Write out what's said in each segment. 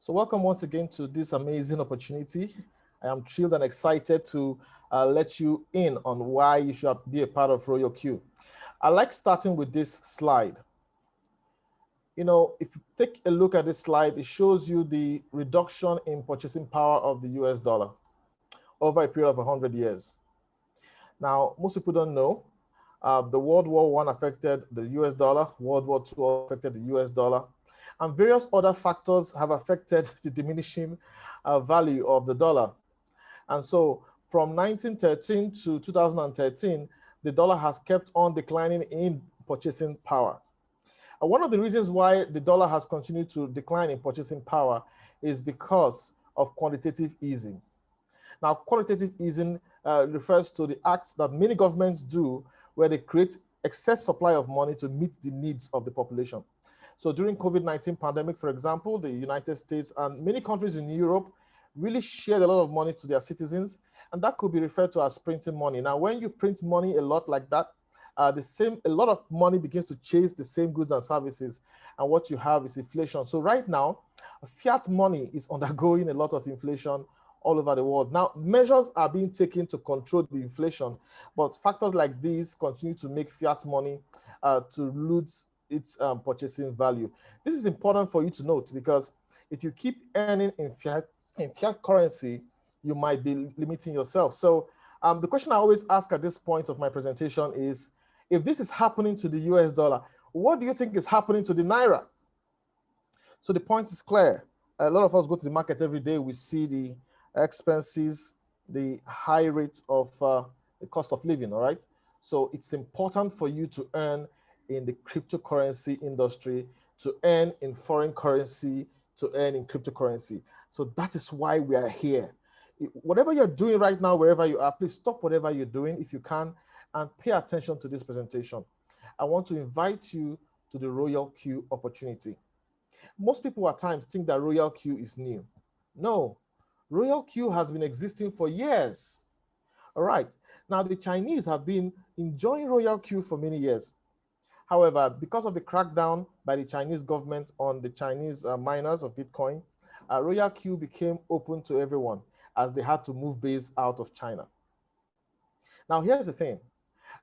So welcome once again to this amazing opportunity. I am thrilled and excited to let you in on why you should be a part of Royal Q. I like starting with this slide. You know, if you take a look at this slide, it shows you the reduction in purchasing power of the US dollar over a period of 100 years. Now, most people don't know, the World War I affected the US dollar, World War II affected the US dollar, and various other factors have affected the diminishing value of the dollar. And so from 1913 to 2013, the dollar has kept on declining in purchasing power. And one of the reasons why the dollar has continued to decline in purchasing power is because of quantitative easing. Now, quantitative easing refers to the acts that many governments do where they create excess supply of money to meet the needs of the population. So during COVID-19 pandemic, for example, the United States and many countries in Europe really shared a lot of money to their citizens, and that could be referred to as printing money. Now, when you print money a lot like that, a lot of money begins to chase the same goods and services, and what you have is inflation. So right now, fiat money is undergoing a lot of inflation all over the world. Now, measures are being taken to control the inflation, but factors like these continue to make fiat money to lose its purchasing value. This is important for you to note because if you keep earning in fiat currency, you might be limiting yourself. So the question I always ask at this point of my presentation is, if this is happening to the US dollar, what do you think is happening to the Naira? So the point is clear. A lot of us go to the market every day. We see the expenses, the high rate of the cost of living, all right? So it's important for you to earn in the cryptocurrency industry, to earn in foreign currency, to earn in cryptocurrency. So that is why we are here. Whatever you're doing right now, wherever you are, please stop whatever you're doing if you can and pay attention to this presentation. I want to invite you to the Royal Q opportunity. Most people at times think that Royal Q is new. No, Royal Q has been existing for years. All right. Now, the Chinese have been enjoying Royal Q for many years. However, because of the crackdown by the Chinese government on the Chinese miners of Bitcoin, Royal Q became open to everyone as they had to move base out of China. Now, here's the thing.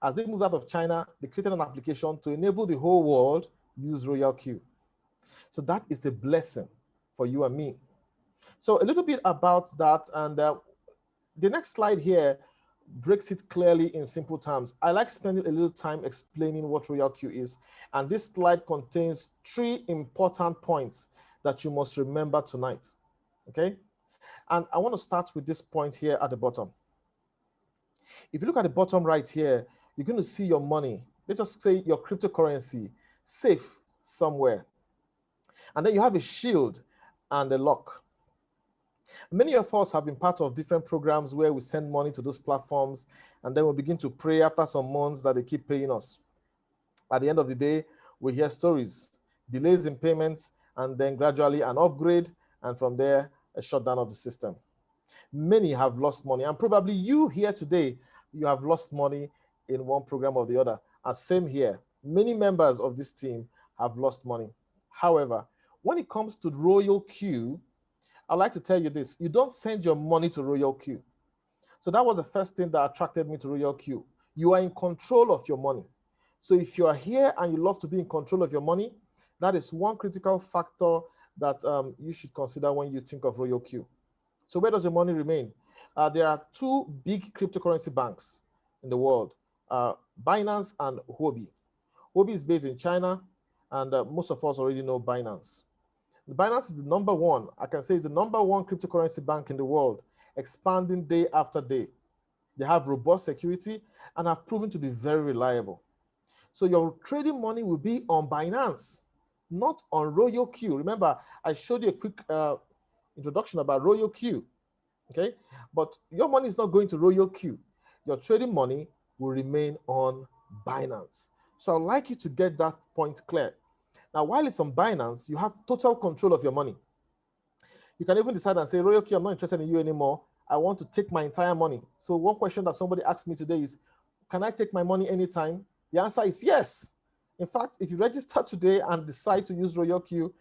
As they moved out of China, they created an application to enable the whole world use Royal Q. So that is a blessing for you and me. So a little bit about that, and the next slide here breaks it clearly in simple terms. I like spending a little time explaining what Royal Q is, and this slide contains 3 important points that you must remember tonight, okay? And I want to start with this point here at the bottom. If you look at the bottom right here, you're going to see your money, let's just say your cryptocurrency, safe somewhere. And then you have a shield and a lock. Many of us have been part of different programs where we send money to those platforms, and then we begin to pray after some months that they keep paying us. At the end of the day, we hear stories, delays in payments, and then gradually an upgrade, and from there, a shutdown of the system. Many have lost money, and probably you here today, you have lost money in one program or the other. And same here, many members of this team have lost money. However, when it comes to Royal Q, I'd like to tell you this: you don't send your money to Royal Q. So that was the first thing that attracted me to Royal Q. You are in control of your money. So if you are here and you love to be in control of your money, that is one critical factor that you should consider when you think of Royal Q. So where does your money remain? There are 2 big cryptocurrency banks in the world, Binance and Huobi. Huobi is based in China, and most of us already know Binance. Binance is the number 1, I can say is the number 1 cryptocurrency bank in the world, expanding day after day. They have robust security and have proven to be very reliable. So your trading money will be on Binance, not on Royal Q. Remember, I showed you a quick introduction about Royal Q, okay? But your money is not going to Royal Q. Your trading money will remain on Binance. So I'd like you to get that point clear. Now, while it's on Binance, you have total control of your money. You can even decide and say, Royal Q, I'm not interested in you anymore. I want to take my entire money. So one question that somebody asked me today is, can I take my money anytime? The answer is yes. In fact, if you register today and decide to use Royal Q,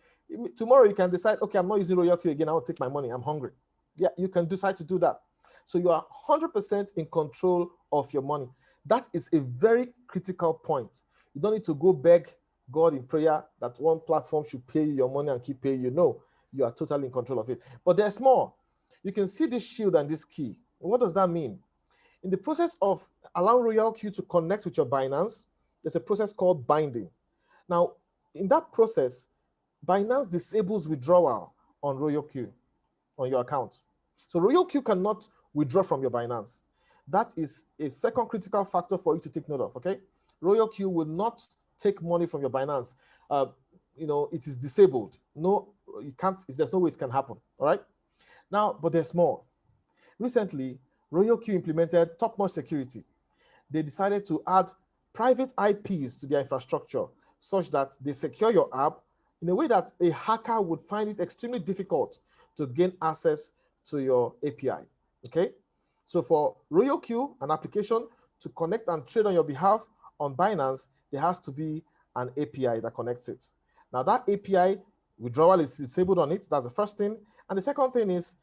Tomorrow you can decide, okay, I'm not using Royal Q again. I want to take my money. I'm hungry. Yeah, you can decide to do that. So you are 100% in control of your money. That is a very critical point. You don't need to go beg God in prayer that one platform should pay you your money and keep paying you. No, you are totally in control of it. But there's more. You can see this shield and this key. What does that mean? In the process of allowing Royal Q to connect with your Binance, there's a process called binding. Now, in that process, Binance disables withdrawal on Royal Q on your account. So Royal Q cannot withdraw from your Binance. That is a second critical factor for you to take note of, okay? Royal Q will not take money from your Binance. It is disabled. No, you can't, there's no way it can happen, all right? Now, but there's more. Recently, Royal Q implemented top-notch security. They decided to add private IPs to their infrastructure such that they secure your app in a way that a hacker would find it extremely difficult to gain access to your API, okay? So for Royal Q, an application to connect and trade on your behalf on Binance, there has to be an API that connects it. Now that API, withdrawal is disabled on it, that's the first thing. And the second thing is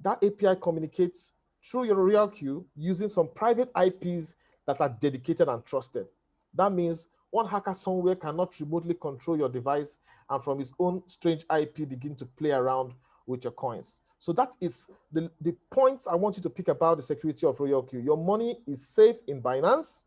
that API communicates through your Royal Q using some private IPs that are dedicated and trusted. That means one hacker somewhere cannot remotely control your device and from his own strange IP begin to play around with your coins. So that is the points I want you to pick about the security of Royal Q. Your money is safe in Binance.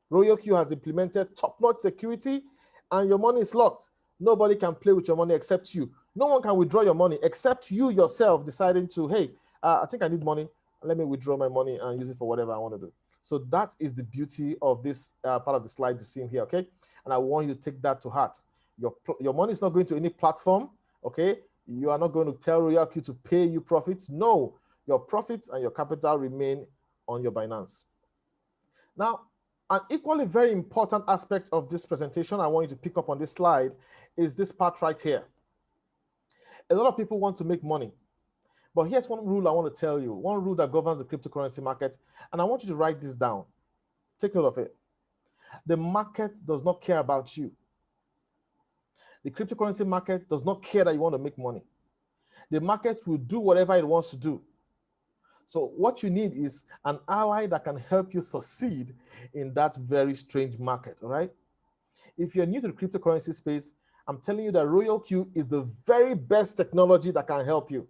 Royal Q has implemented top-notch security and your money is locked. Nobody can play with your money except you. No one can withdraw your money except you yourself deciding to, hey, I think I need money. Let me withdraw my money and use it for whatever I want to do. So that is the beauty of this part of the slide you're seeing here, okay? And I want you to take that to heart. Your money is not going to any platform, okay? You are not going to tell Royal Q to pay you profits. No, your profits and your capital remain on your Binance. Now, an equally very important aspect of this presentation I want you to pick up on this slide is this part right here. A lot of people want to make money. But here's one rule I want to tell you, one rule that governs the cryptocurrency market, and I want you to write this down. Take note of it. The market does not care about you. The cryptocurrency market does not care that you want to make money. The market will do whatever it wants to do. So what you need is an ally that can help you succeed in that very strange market, all right? If you're new to the cryptocurrency space, I'm telling you that Royal Q is the very best technology that can help you.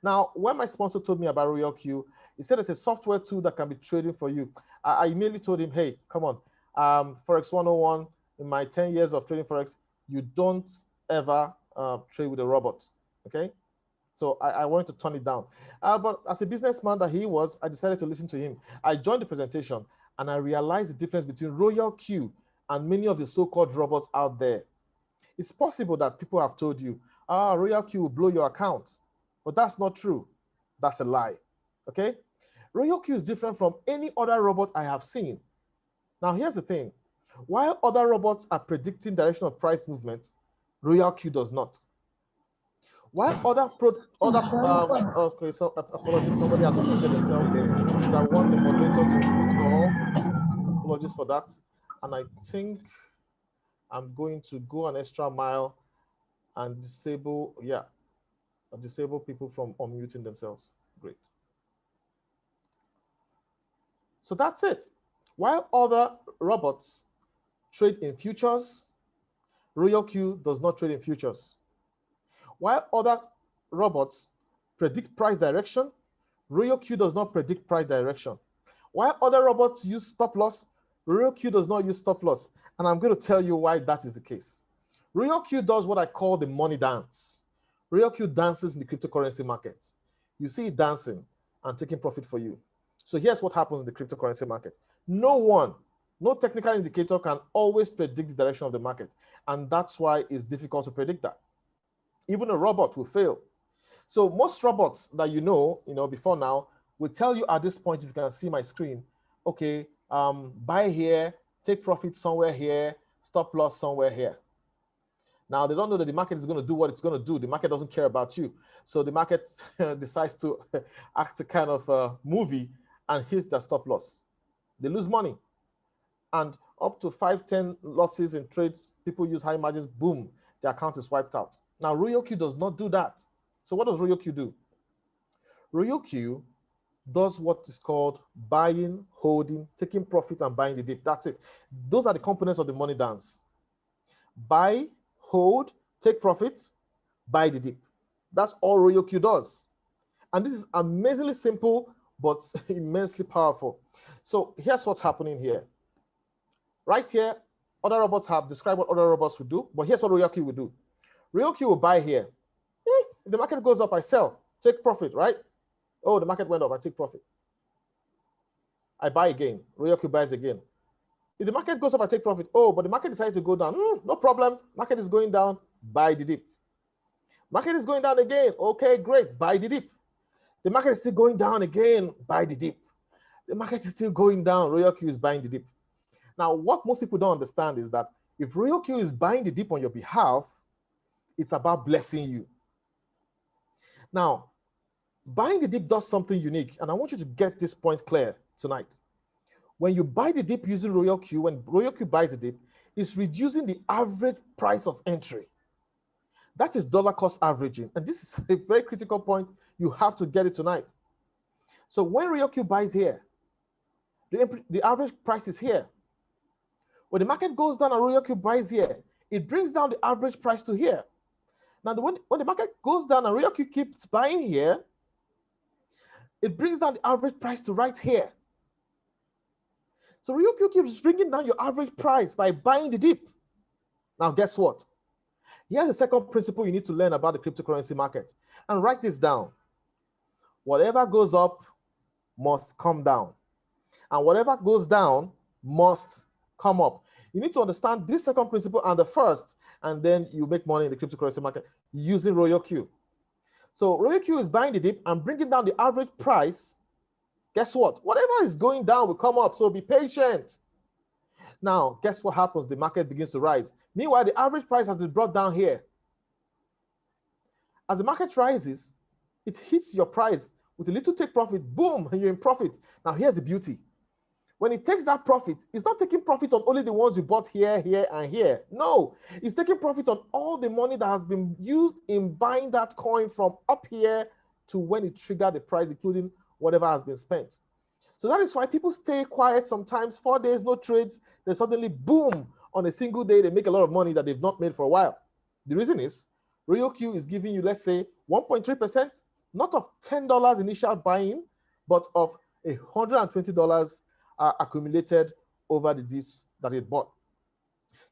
Now, when my sponsor told me about Royal Q, he said it's a software tool that can be trading for you. I immediately told him, hey, come on, Forex 101, in my 10 years of trading Forex, you don't ever trade with a robot, okay? So I wanted to turn it down. But as a businessman that he was, I decided to listen to him. I joined the presentation and I realized the difference between Royal Q and many of the so-called robots out there. It's possible that people have told you, Royal Q will blow your account. But that's not true. That's a lie, okay? Royal Q is different from any other robot I have seen. Now, here's the thing. While other robots are predicting direction of price movement, Royal Q does not. While okay, so apologies, somebody has unmuted themselves. I want the moderator to mute all. Apologies for that. And I think I'm going to go an extra mile and disable people from unmuting themselves. Great. So that's it. While other robots trade in futures, Royal Q does not trade in futures. While other robots predict price direction, Royal Q does not predict price direction. While other robots use stop loss, Royal Q does not use stop loss. And I'm going to tell you why that is the case. Royal Q does what I call the money dance. Royal Q dances in the cryptocurrency market. You see it dancing and taking profit for you. So here's what happens in the cryptocurrency market. No technical indicator can always predict the direction of the market. And that's why it's difficult to predict that. Even a robot will fail. So most robots that you know before now will tell you at this point, if you can see my screen, okay, buy here, take profit somewhere here, stop loss somewhere here. Now, they don't know that the market is going to do what it's going to do. The market doesn't care about you. So the market decides to act a kind of movie and hits their stop loss. They lose money. And up to 5-10 losses in trades, people use high margins, boom, their account is wiped out. Now, Royal Q does not do that. So what does Royal Q do? Royal Q does what is called buying, holding, taking profit, and buying the dip. That's it. Those are the components of the money dance. Buy, hold, take profits, buy the dip. That's all Royal Q does. And this is amazingly simple, but immensely powerful. So here's what's happening here. Right here, other robots have described what other robots would do, but here's what Royal Q will do. Royal Q will buy here. If the market goes up, I sell, take profit, right? Oh, the market went up, I take profit. I buy again. Royal Q buys again. If the market goes up, I take profit. Oh, but the market decided to go down. No problem. Market is going down, buy the dip. Market is going down again. Okay, great, buy the dip. The market is still going down again, buy the dip. The market is still going down, Royal Q is buying the dip. Now, what most people don't understand is that if Royal Q is buying the dip on your behalf, it's about blessing you. Now, buying the dip does something unique, and I want you to get this point clear tonight. When you buy the dip using Royal Q, when Royal Q buys the dip, it's reducing the average price of entry. That is dollar cost averaging, and this is a very critical point. You have to get it tonight. So when Royal Q buys here, the average price is here. When the market goes down and Royal Q buys here, it brings down the average price to here. Now, when the market goes down and Royal Q keeps buying here, it brings down the average price to right here. So Royal Q keeps bringing down your average price by buying the dip. Now, guess what? Here's the second principle you need to learn about the cryptocurrency market. And write this down. Whatever goes up must come down. And whatever goes down must come up. You need to understand this second principle and the first, and then you make money in the cryptocurrency market using Royal Q. So Royal Q is buying the dip and bringing down the average price. Guess what? Whatever is going down will come up, so be patient. Now, guess what happens? The market begins to rise. Meanwhile, the average price has been brought down here. As the market rises, it hits your price with a little take profit, boom, and you're in profit. Now, here's the beauty. When it takes that profit, it's not taking profit on only the ones you bought here, here, and here. No, it's taking profit on all the money that has been used in buying that coin from up here to when it triggered the price, including whatever has been spent. So that is why people stay quiet sometimes, 4 days, no trades. Then suddenly, boom, on a single day, they make a lot of money that they've not made for a while. The reason is, Royal Q is giving you, let's say, 1.3%, not of $10 initial buying, but of $120 accumulated over the dips that it bought.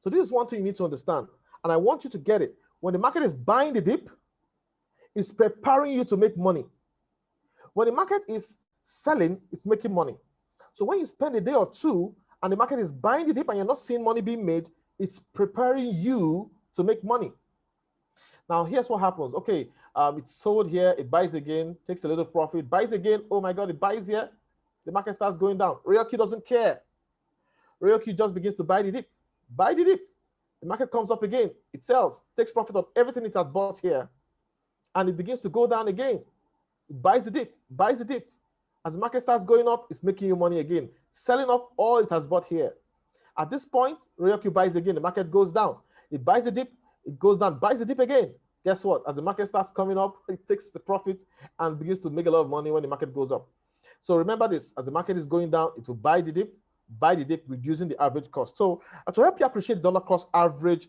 So this is one thing you need to understand. And I want you to get it. When the market is buying the dip, it's preparing you to make money. When the market is selling, it's making money. So when you spend a day or two and the market is buying the dip and you're not seeing money being made, it's preparing you to make money. Now, here's what happens. Okay, it's sold here, it buys again, takes a little profit, buys again. Oh my God, it buys here. The market starts going down. Royal Q doesn't care. Royal Q just begins to buy the dip. Buy the dip. The market comes up again. It sells, takes profit on everything it has bought here. And it begins to go down again. It buys the dip, buys the dip. As the market starts going up, it's making you money again. Selling off all it has bought here. At this point, Royal Q buys again. The market goes down. It buys the dip. It goes down, buys the dip again. Guess what? As the market starts coming up, it takes the profit and begins to make a lot of money when the market goes up. So remember this, as the market is going down, it will buy the dip, reducing the average cost. So to help you appreciate dollar cost average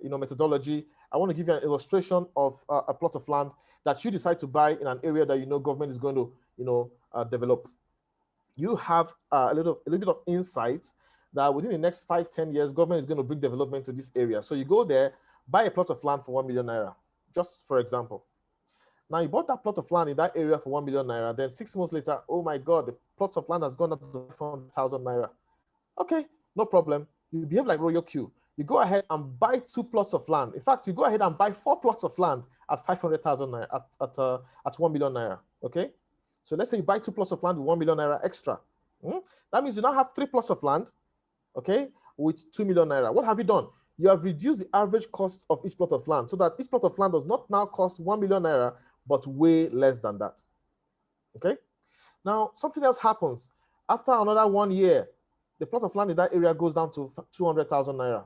methodology, I want to give you an illustration of a plot of land that you decide to buy in an area that you know government is going to develop. You have a little bit of insight that within the next 5-10 years, government is going to bring development to this area. So you go there, buy a plot of land for 1 million naira, just for example. Now you bought that plot of land in that area for 1 million naira. Then 6 months later, oh my God, the plot of land has gone up to 500,000 naira. Okay, no problem. You behave like Royal Q. You go ahead and buy 2 plots of land. In fact, you go ahead and buy 4 plots of land at 500,000 naira, at 1 million naira. Okay, so let's say you buy 2 plots of land with 1 million naira extra. That means you now have 3 plots of land, okay, with 2 million naira. What have you done? You have reduced the average cost of each plot of land so that each plot of land does not now cost 1 million naira, but way less than that. Okay. Now, something else happens. After another 1 year, the plot of land in that area goes down to 200,000 naira.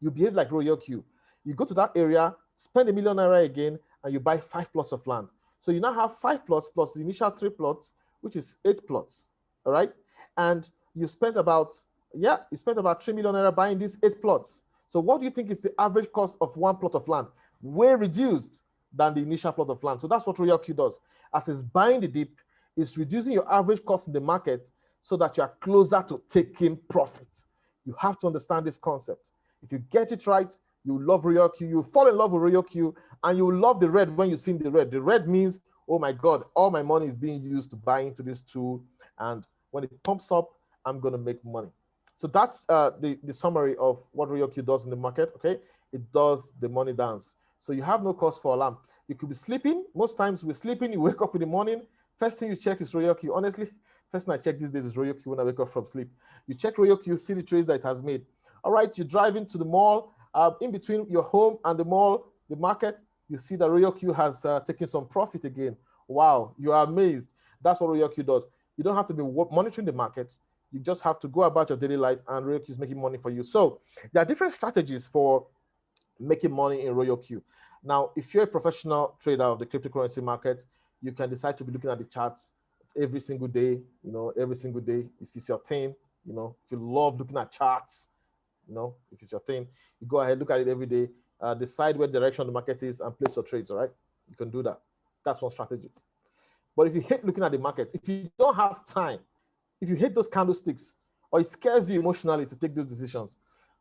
You behave like Royal Q. You go to that area, spend ₦1 million again, and you buy 5 plots of land. So you now have 5 plots plus the initial 3 plots, which is 8 plots. All right. And you spent about, you spent about ₦3 million buying these 8 plots. So what do you think is the average cost of 1 plot of land? Way reduced than the initial plot of land. So that's what Royal Q does. As it's buying the dip, it's reducing your average cost in the market so that you are closer to taking profit. You have to understand this concept. If you get it right, you love Royal Q, you fall in love with Royal Q, and you love the red when you see the red. The red means, oh my God, all my money is being used to buy into this tool, and when it pumps up, I'm going to make money. So that's the summary of what Royal Q does in the market, okay? It does the money dance. So you have no cost for alarm. You could be sleeping. Most times we're sleeping, you wake up in the morning, first thing you check is Royal Q. Honestly, first thing I check these days is Royal Q when I wake up from sleep. You check Royal Q, see the trades that it has made. All right, you drive into the mall, in between your home and the mall, the market, you see that Royal Q has taken some profit again. Wow, you are amazed. That's what Royal Q does. You don't have to be monitoring the market. You just have to go about your daily life, and Royal Q is making money for you. So there are different strategies for making money in Royal Q. Now, if you're a professional trader of the cryptocurrency market, you can decide to be looking at the charts every single day, every single day. If it's your thing, if you love looking at charts, if it's your thing, you go ahead, look at it every day, decide where direction the market is and place your trades, all right? You can do that. That's one strategy. But if you hate looking at the market, if you don't have time, if you hate those candlesticks, or it scares you emotionally to take those decisions,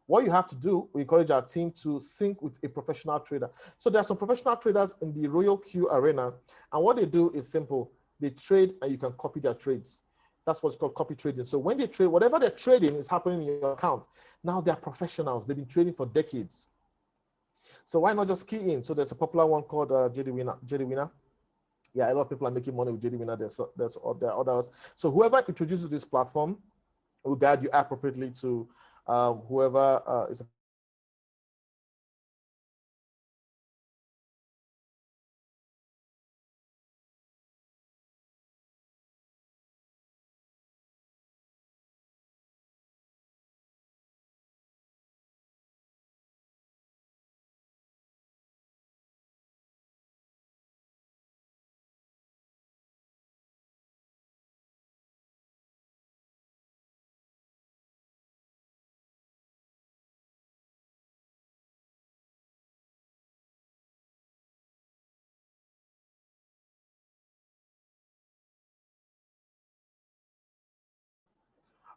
what you have to do, we encourage our team to sync with a professional trader. So there are some professional traders in the Royal Q arena, and what they do is simple. They trade and you can copy their trades. That's what's called copy trading. So when they trade, whatever they're trading is happening in your account. Now they're professionals. They've been trading for decades. So why not just key in? So there's a popular one called JD Winner. Yeah, a lot of people are making money with JD Winner. There are others. So whoever introduces this platform will guide you appropriately to whoever is.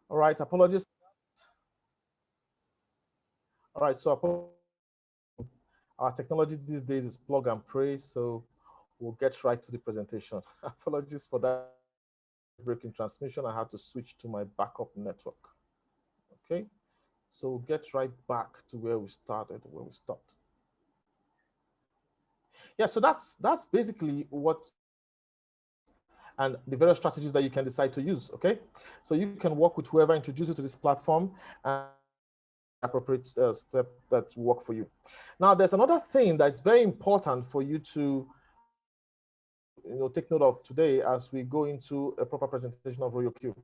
All right, apologies. All right, so our technology these days is plug and pray, so we'll get right to the presentation. Apologies for that breaking transmission. I had to switch to my backup network. Okay, so we'll get right back to where we started, where we stopped. Yeah, so that's basically what, and the various strategies that you can decide to use, okay? So you can work with whoever introduced you to this platform and appropriate step that work for you. Now, there's another thing that's very important for you to take note of today as we go into a proper presentation of Royal Q.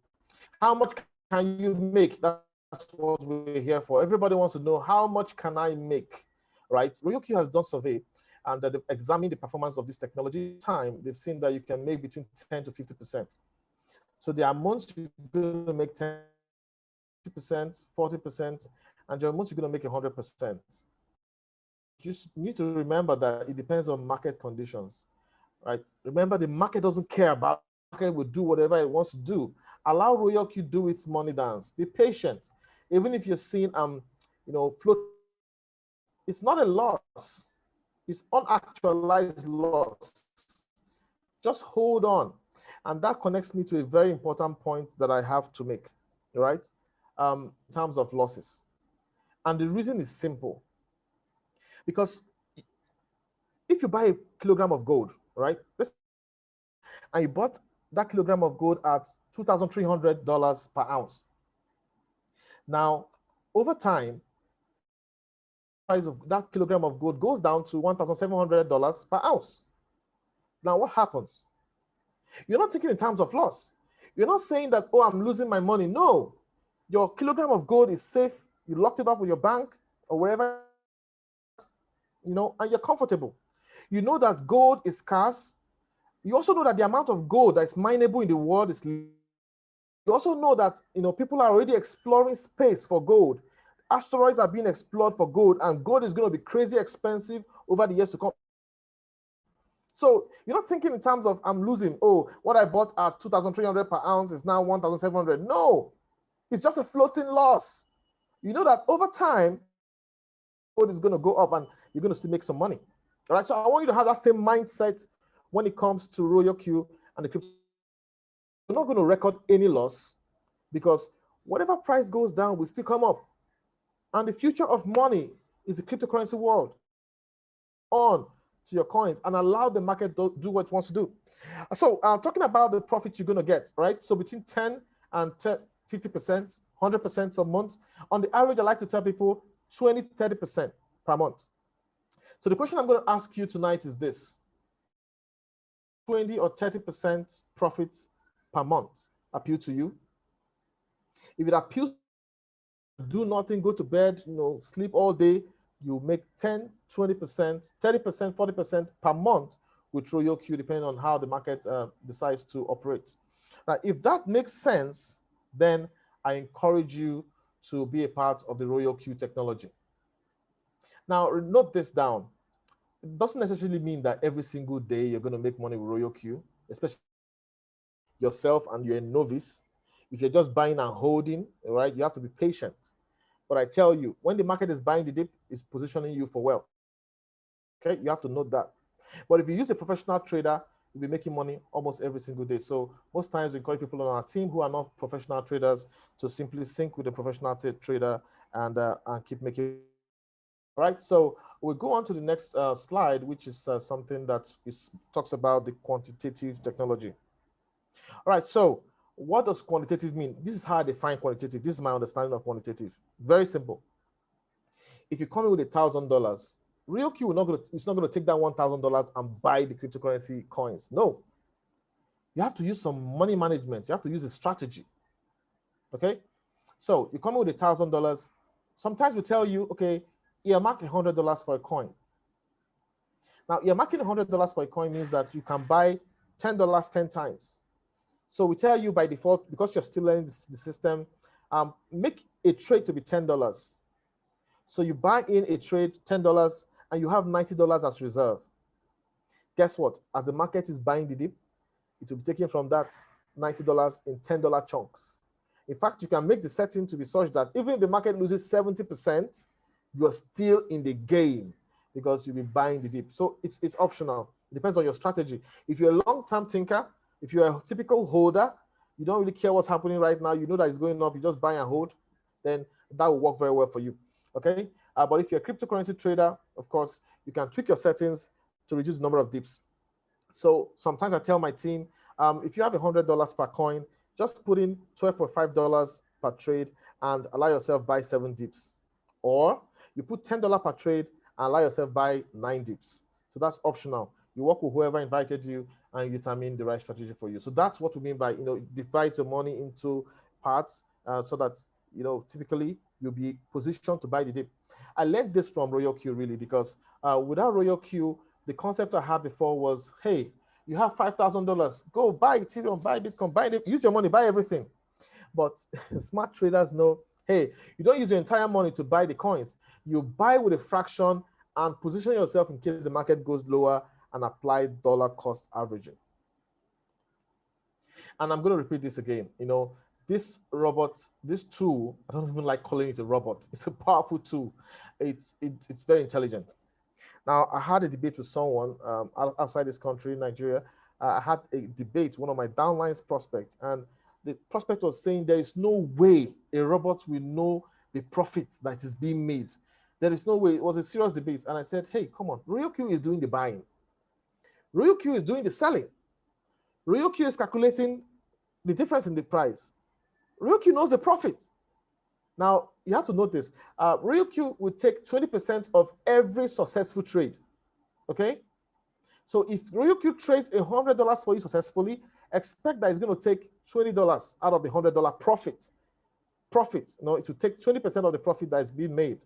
How much can you make? That's what we're here for. Everybody wants to know, how much can I make, right? Royal Q has done survey, and they've examined the performance of this technology time. They've seen that you can make between 10 to 50%. So there are months you're going to make 10%, 40%, and there are months you're going to make 100%. You just need to remember that it depends on market conditions, right? Remember, the market doesn't care about it. The market will do whatever it wants to do. Allow Royal Q do its money dance. Be patient. Even if you're seeing float, it's not a loss. It's unactualized loss. Just hold on. And that connects me to a very important point that I have to make, right? In terms of losses. And the reason is simple. Because if you buy a kilogram of gold, right? And you bought that kilogram of gold at $2,300 per ounce. Now, over time, the price of that kilogram of gold goes down to $1,700 per ounce. Now, what happens? You're not thinking in terms of loss. You're not saying that, oh, I'm losing my money. No, your kilogram of gold is safe. You locked it up with your bank or wherever. and you're comfortable. You know that gold is scarce. You also know that the amount of gold that is mineable in the world is. You also know that people are already exploring space for gold. Asteroids are being explored for gold, and gold is going to be crazy expensive over the years to come. So you're not thinking in terms of I'm losing. Oh, what I bought at 2,300 per ounce is now 1,700. No, it's just a floating loss. You know that over time, gold is going to go up, and you're going to still make some money. All right. So I want you to have that same mindset when it comes to Royal Q and the crypto. You're not going to record any loss because whatever price goes down will still come up. And the future of money is the cryptocurrency world. On to your coins and allow the market to do what it wants to do. So talking about the profit you're going to get, right? So between 10 and 50%, 100% a month. On the average, I like to tell people 20, 30% per month. So the question I'm going to ask you tonight is this: 20 or 30% profits per month appeal to you? If it appeals, do nothing, go to bed, sleep all day, you make 10, 20%, 30%, 40% per month with Royal Q, depending on how the market decides to operate. Now, if that makes sense, then I encourage you to be a part of the Royal Q technology. Now, note this down. It doesn't necessarily mean that every single day you're going to make money with Royal Q, especially yourself and you're a novice. If you're just buying and holding, right, you have to be patient. But I tell you, when the market is buying the dip, it's positioning you for wealth. Okay, you have to note that. But if you use a professional trader, you'll be making money almost every single day. So most times we encourage people on our team who are not professional traders to simply sync with a professional trader and keep making. All right, so we'll go on to the next slide, which is something that talks about the quantitative technology. All right, so what does quantitative mean? This is how I define quantitative. This is my understanding of quantitative. Very simple. If you come in with $1,000, Real Q it's not going to take that $1,000 and buy the cryptocurrency coins. No. You have to use some money management. You have to use a strategy. Okay? So you come in with $1,000. Sometimes we tell you, okay, earmark $100 for a coin. Now, earmarking $100 for a coin means that you can buy $10 10 times. So we tell you by default, because you're still learning the system, make a trade to be $10. So you buy in a trade, $10, and you have $90 as reserve. Guess what? As the market is buying the dip, it will be taken from that $90 in $10 chunks. In fact, you can make the setting to be such that even if the market loses 70%, you're still in the game because you'll be buying the dip. So it's optional. It depends on your strategy. If you're a long-term thinker, if you're a typical holder, you don't really care what's happening right now, you know that it's going up, you just buy and hold, then that will work very well for you. Okay, but if you're a cryptocurrency trader, of course, you can tweak your settings to reduce the number of dips. So sometimes I tell my team, if you have $100 per coin, just put in $12.5 per trade and allow yourself buy 7 dips. Or you put $10 per trade and allow yourself buy 9 dips. So that's optional. You work with whoever invited you and you determine the right strategy for you. So that's what we mean by, divide your money into parts so that, typically you'll be positioned to buy the dip. I learned this from Royal Q really because without Royal Q, the concept I had before was, hey, you have $5,000, go buy Ethereum, buy Bitcoin, buy it, use your money, buy everything. But smart traders know, hey, you don't use your entire money to buy the coins. You buy with a fraction and position yourself in case the market goes lower and apply dollar cost averaging. And I'm going to repeat this again. This robot, this tool, I don't even like calling it a robot. It's a powerful tool. It's very intelligent. Now, I had a debate with someone outside this country, Nigeria. I had a debate, one of my downlines prospects, and the prospect was saying there is no way a robot will know the profit that is being made. There is no way. It was a serious debate. And I said, hey, come on. Royal Q is doing the buying. Royal Q is doing the selling. Royal Q is calculating the difference in the price. Royal Q knows the profit. Now, you have to notice, Royal Q will take 20% of every successful trade, okay? So if Royal Q trades $100 for you successfully, expect that it's going to take $20 out of the $100 profit. It will take 20% of the profit that is being made.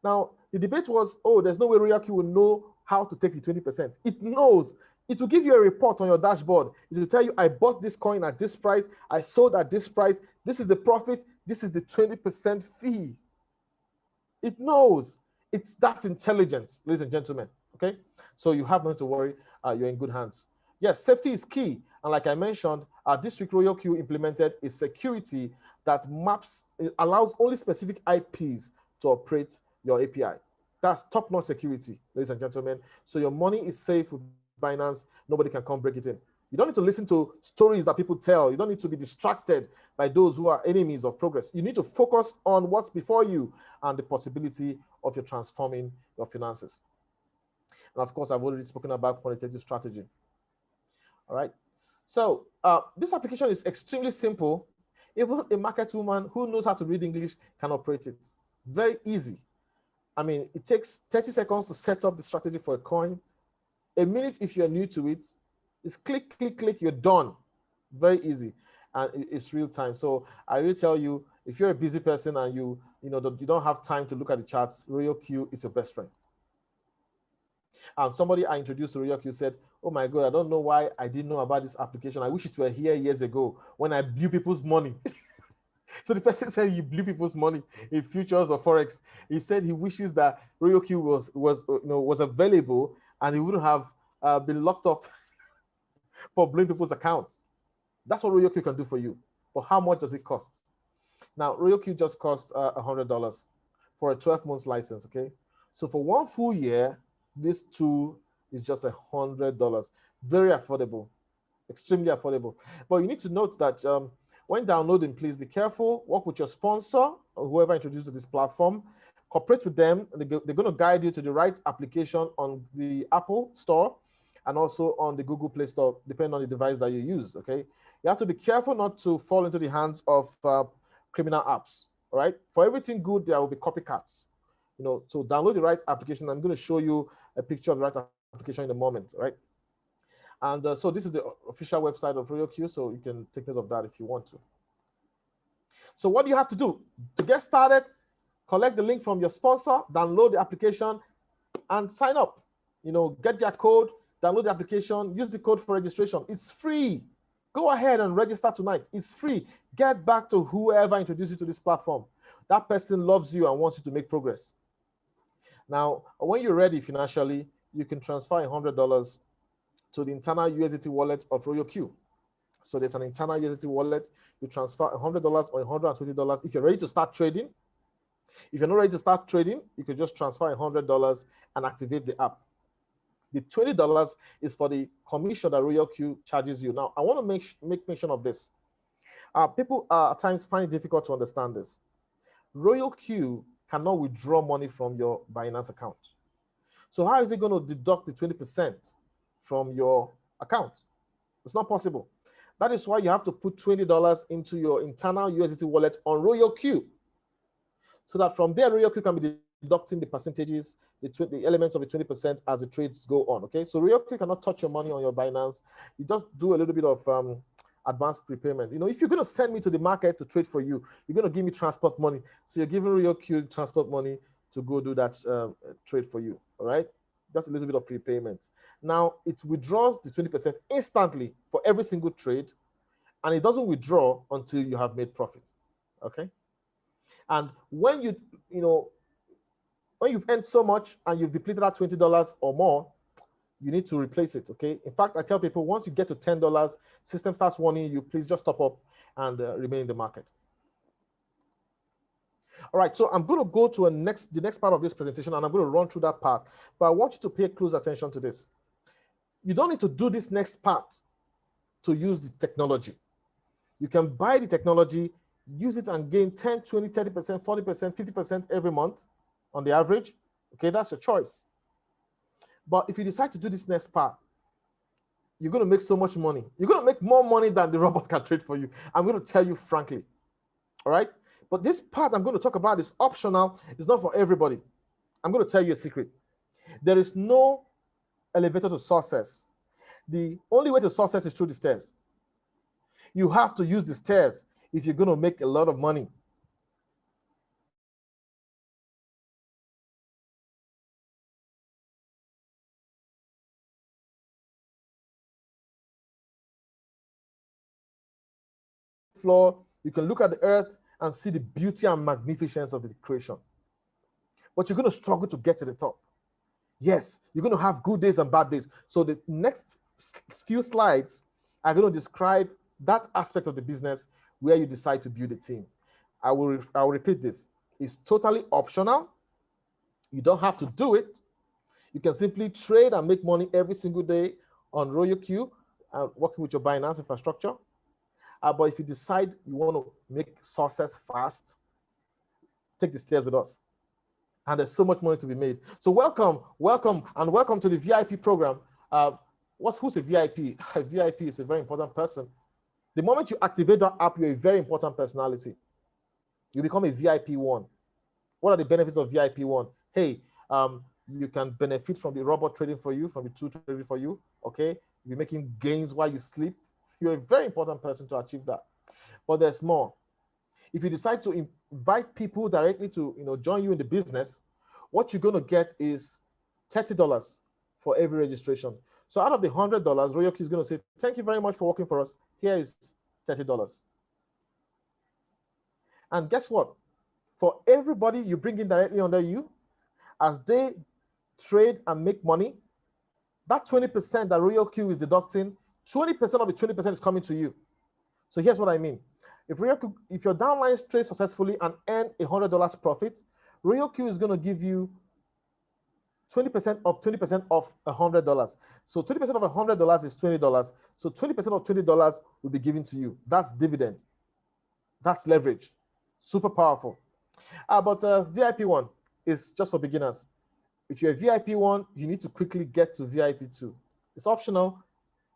Now, the debate was, oh, there's no way Royal Q will know how to take the 20%. It knows. It will give you a report on your dashboard. It will tell you, I bought this coin at this price, I sold at this price, this is the profit, this is the 20% fee. It knows. It's that intelligent, ladies and gentlemen. Okay, so you have nothing to worry. You're in good hands. Yes, safety is key. And like I mentioned, this week Royal Q implemented a security that maps, allows only specific IPs to operate your API. That's top-notch security, ladies and gentlemen. So your money is safe with Binance. Nobody can come break it in. You don't need to listen to stories that people tell. You don't need to be distracted by those who are enemies of progress. You need to focus on what's before you and the possibility of your transforming your finances. And of course, I've already spoken about quantitative strategy. All right. So this application is extremely simple. Even a market woman who knows how to read English can operate it. Very easy. I mean, it takes 30 seconds to set up the strategy for a coin. A minute if you're new to it. It's click, click, click, you're done. Very easy. And it's real time. So I will tell you, if you're a busy person and you don't have time to look at the charts, Royal Q is your best friend. And somebody I introduced to Royal Q said, oh my God, I don't know why I didn't know about this application. I wish it were here years ago when I blew people's money. So the person said he blew people's money in futures or Forex. He said he wishes that Royal Q was available and he wouldn't have been locked up for blowing people's accounts. That's what Royal Q can do for you. But how much does it cost? Now, Royal Q just costs $100 for a 12-month license, okay? So for 1 full year, this tool is just $100. Very affordable, extremely affordable. But you need to note that when downloading, please be careful. Work with your sponsor or whoever introduced you to this platform. Cooperate with them. They're going to guide you to the right application on the Apple Store and also on the Google Play Store, depending on the device that you use, okay? You have to be careful not to fall into the hands of criminal apps, all right? For everything good, there will be copycats. So download the right application. I'm going to show you a picture of the right application in a moment, right? And so this is the official website of Royal Q, so you can take note of that if you want to. So what do you have to do? To get started, collect the link from your sponsor, download the application, and sign up. Get their code, download the application, use the code for registration. It's free. Go ahead and register tonight. It's free. Get back to whoever introduced you to this platform. That person loves you and wants you to make progress. Now, when you're ready financially, you can transfer $100 to the internal USDT wallet of Royal Q. So there's an internal USDT wallet. You transfer $100 or $120 if you're ready to start trading. If you're not ready to start trading, you can just transfer $100 and activate the app. The $20 is for the commission that Royal Q charges you. Now, I want to make mention of this. People at times find it difficult to understand this. Royal Q cannot withdraw money from your Binance account. So how is it going to deduct the 20% from your account? It's not possible. That is why you have to put $20 into your internal USDT wallet on Royal Q, so that from there, Royal Q can be deducting the percentages, the elements of the 20% as the trades go on, okay? So Royal Q cannot touch your money on your Binance. You just do a little bit of advanced prepayment. If you're going to send me to the market to trade for you, you're going to give me transport money. So you're giving Royal Q transport money to go do that trade for you, all right? Just a little bit of prepayment. Now, it withdraws the 20% instantly for every single trade, and it doesn't withdraw until you have made profit, okay? And when when you've earned so much and you've depleted that $20 or more, you need to replace it, okay? In fact, I tell people, once you get to $10, system starts warning you, please just top up and remain in the market. All right, so I'm going to go to the next part of this presentation, and I'm going to run through that part. But I want you to pay close attention to this. You don't need to do this next part to use the technology. You can buy the technology, use it and gain 10, 20, 30%, 40%, 50% every month on the average. Okay, that's your choice. But if you decide to do this next part, you're going to make so much money. You're going to make more money than the robot can trade for you. I'm going to tell you frankly. All right? But this part I'm going to talk about is optional. It's not for everybody. I'm going to tell you a secret. There is no elevator to success. The only way to success is through the stairs. You have to use the stairs if you're going to make a lot of money. floor. You can look at the earth and see the beauty and magnificence of the creation. But you're going to struggle to get to the top. Yes, you're going to have good days and bad days. So the next few slides are going to describe that aspect of the business where you decide to build a team. I will repeat this. It's totally optional. You don't have to do it. You can simply trade and make money every single day on RoyalQ, working with your Binance infrastructure. But if you decide you want to make success fast, take the stairs with us. And there's so much money to be made. So welcome to the VIP program. Who's a VIP? A VIP is a very important person. The moment you activate that app, you're a very important personality. You become a VIP one. What are the benefits of VIP one? Hey, you can benefit from the robot trading for you, from the tool trading for you. Okay, you're making gains while you sleep. You're a very important person to achieve that. But there's more. If you decide to invite people directly to join you in the business, what you're going to get is $30 for every registration. So out of the $100, RoyalQ is going to say, thank you very much for working for us. Here is $30. And guess what? For everybody you bring in directly under you, as they trade and make money, that 20% that RoyalQ is deducting, 20% of the 20% is coming to you. So here's what I mean. If your downlines trade successfully and earn $100 profit, RoyalQ is going to give you 20% of $100. So 20% of $100 is $20. So 20% of $20 will be given to you. That's dividend. That's leverage. Super powerful. But VIP one is just for beginners. If you're a VIP one, you need to quickly get to VIP two. It's optional,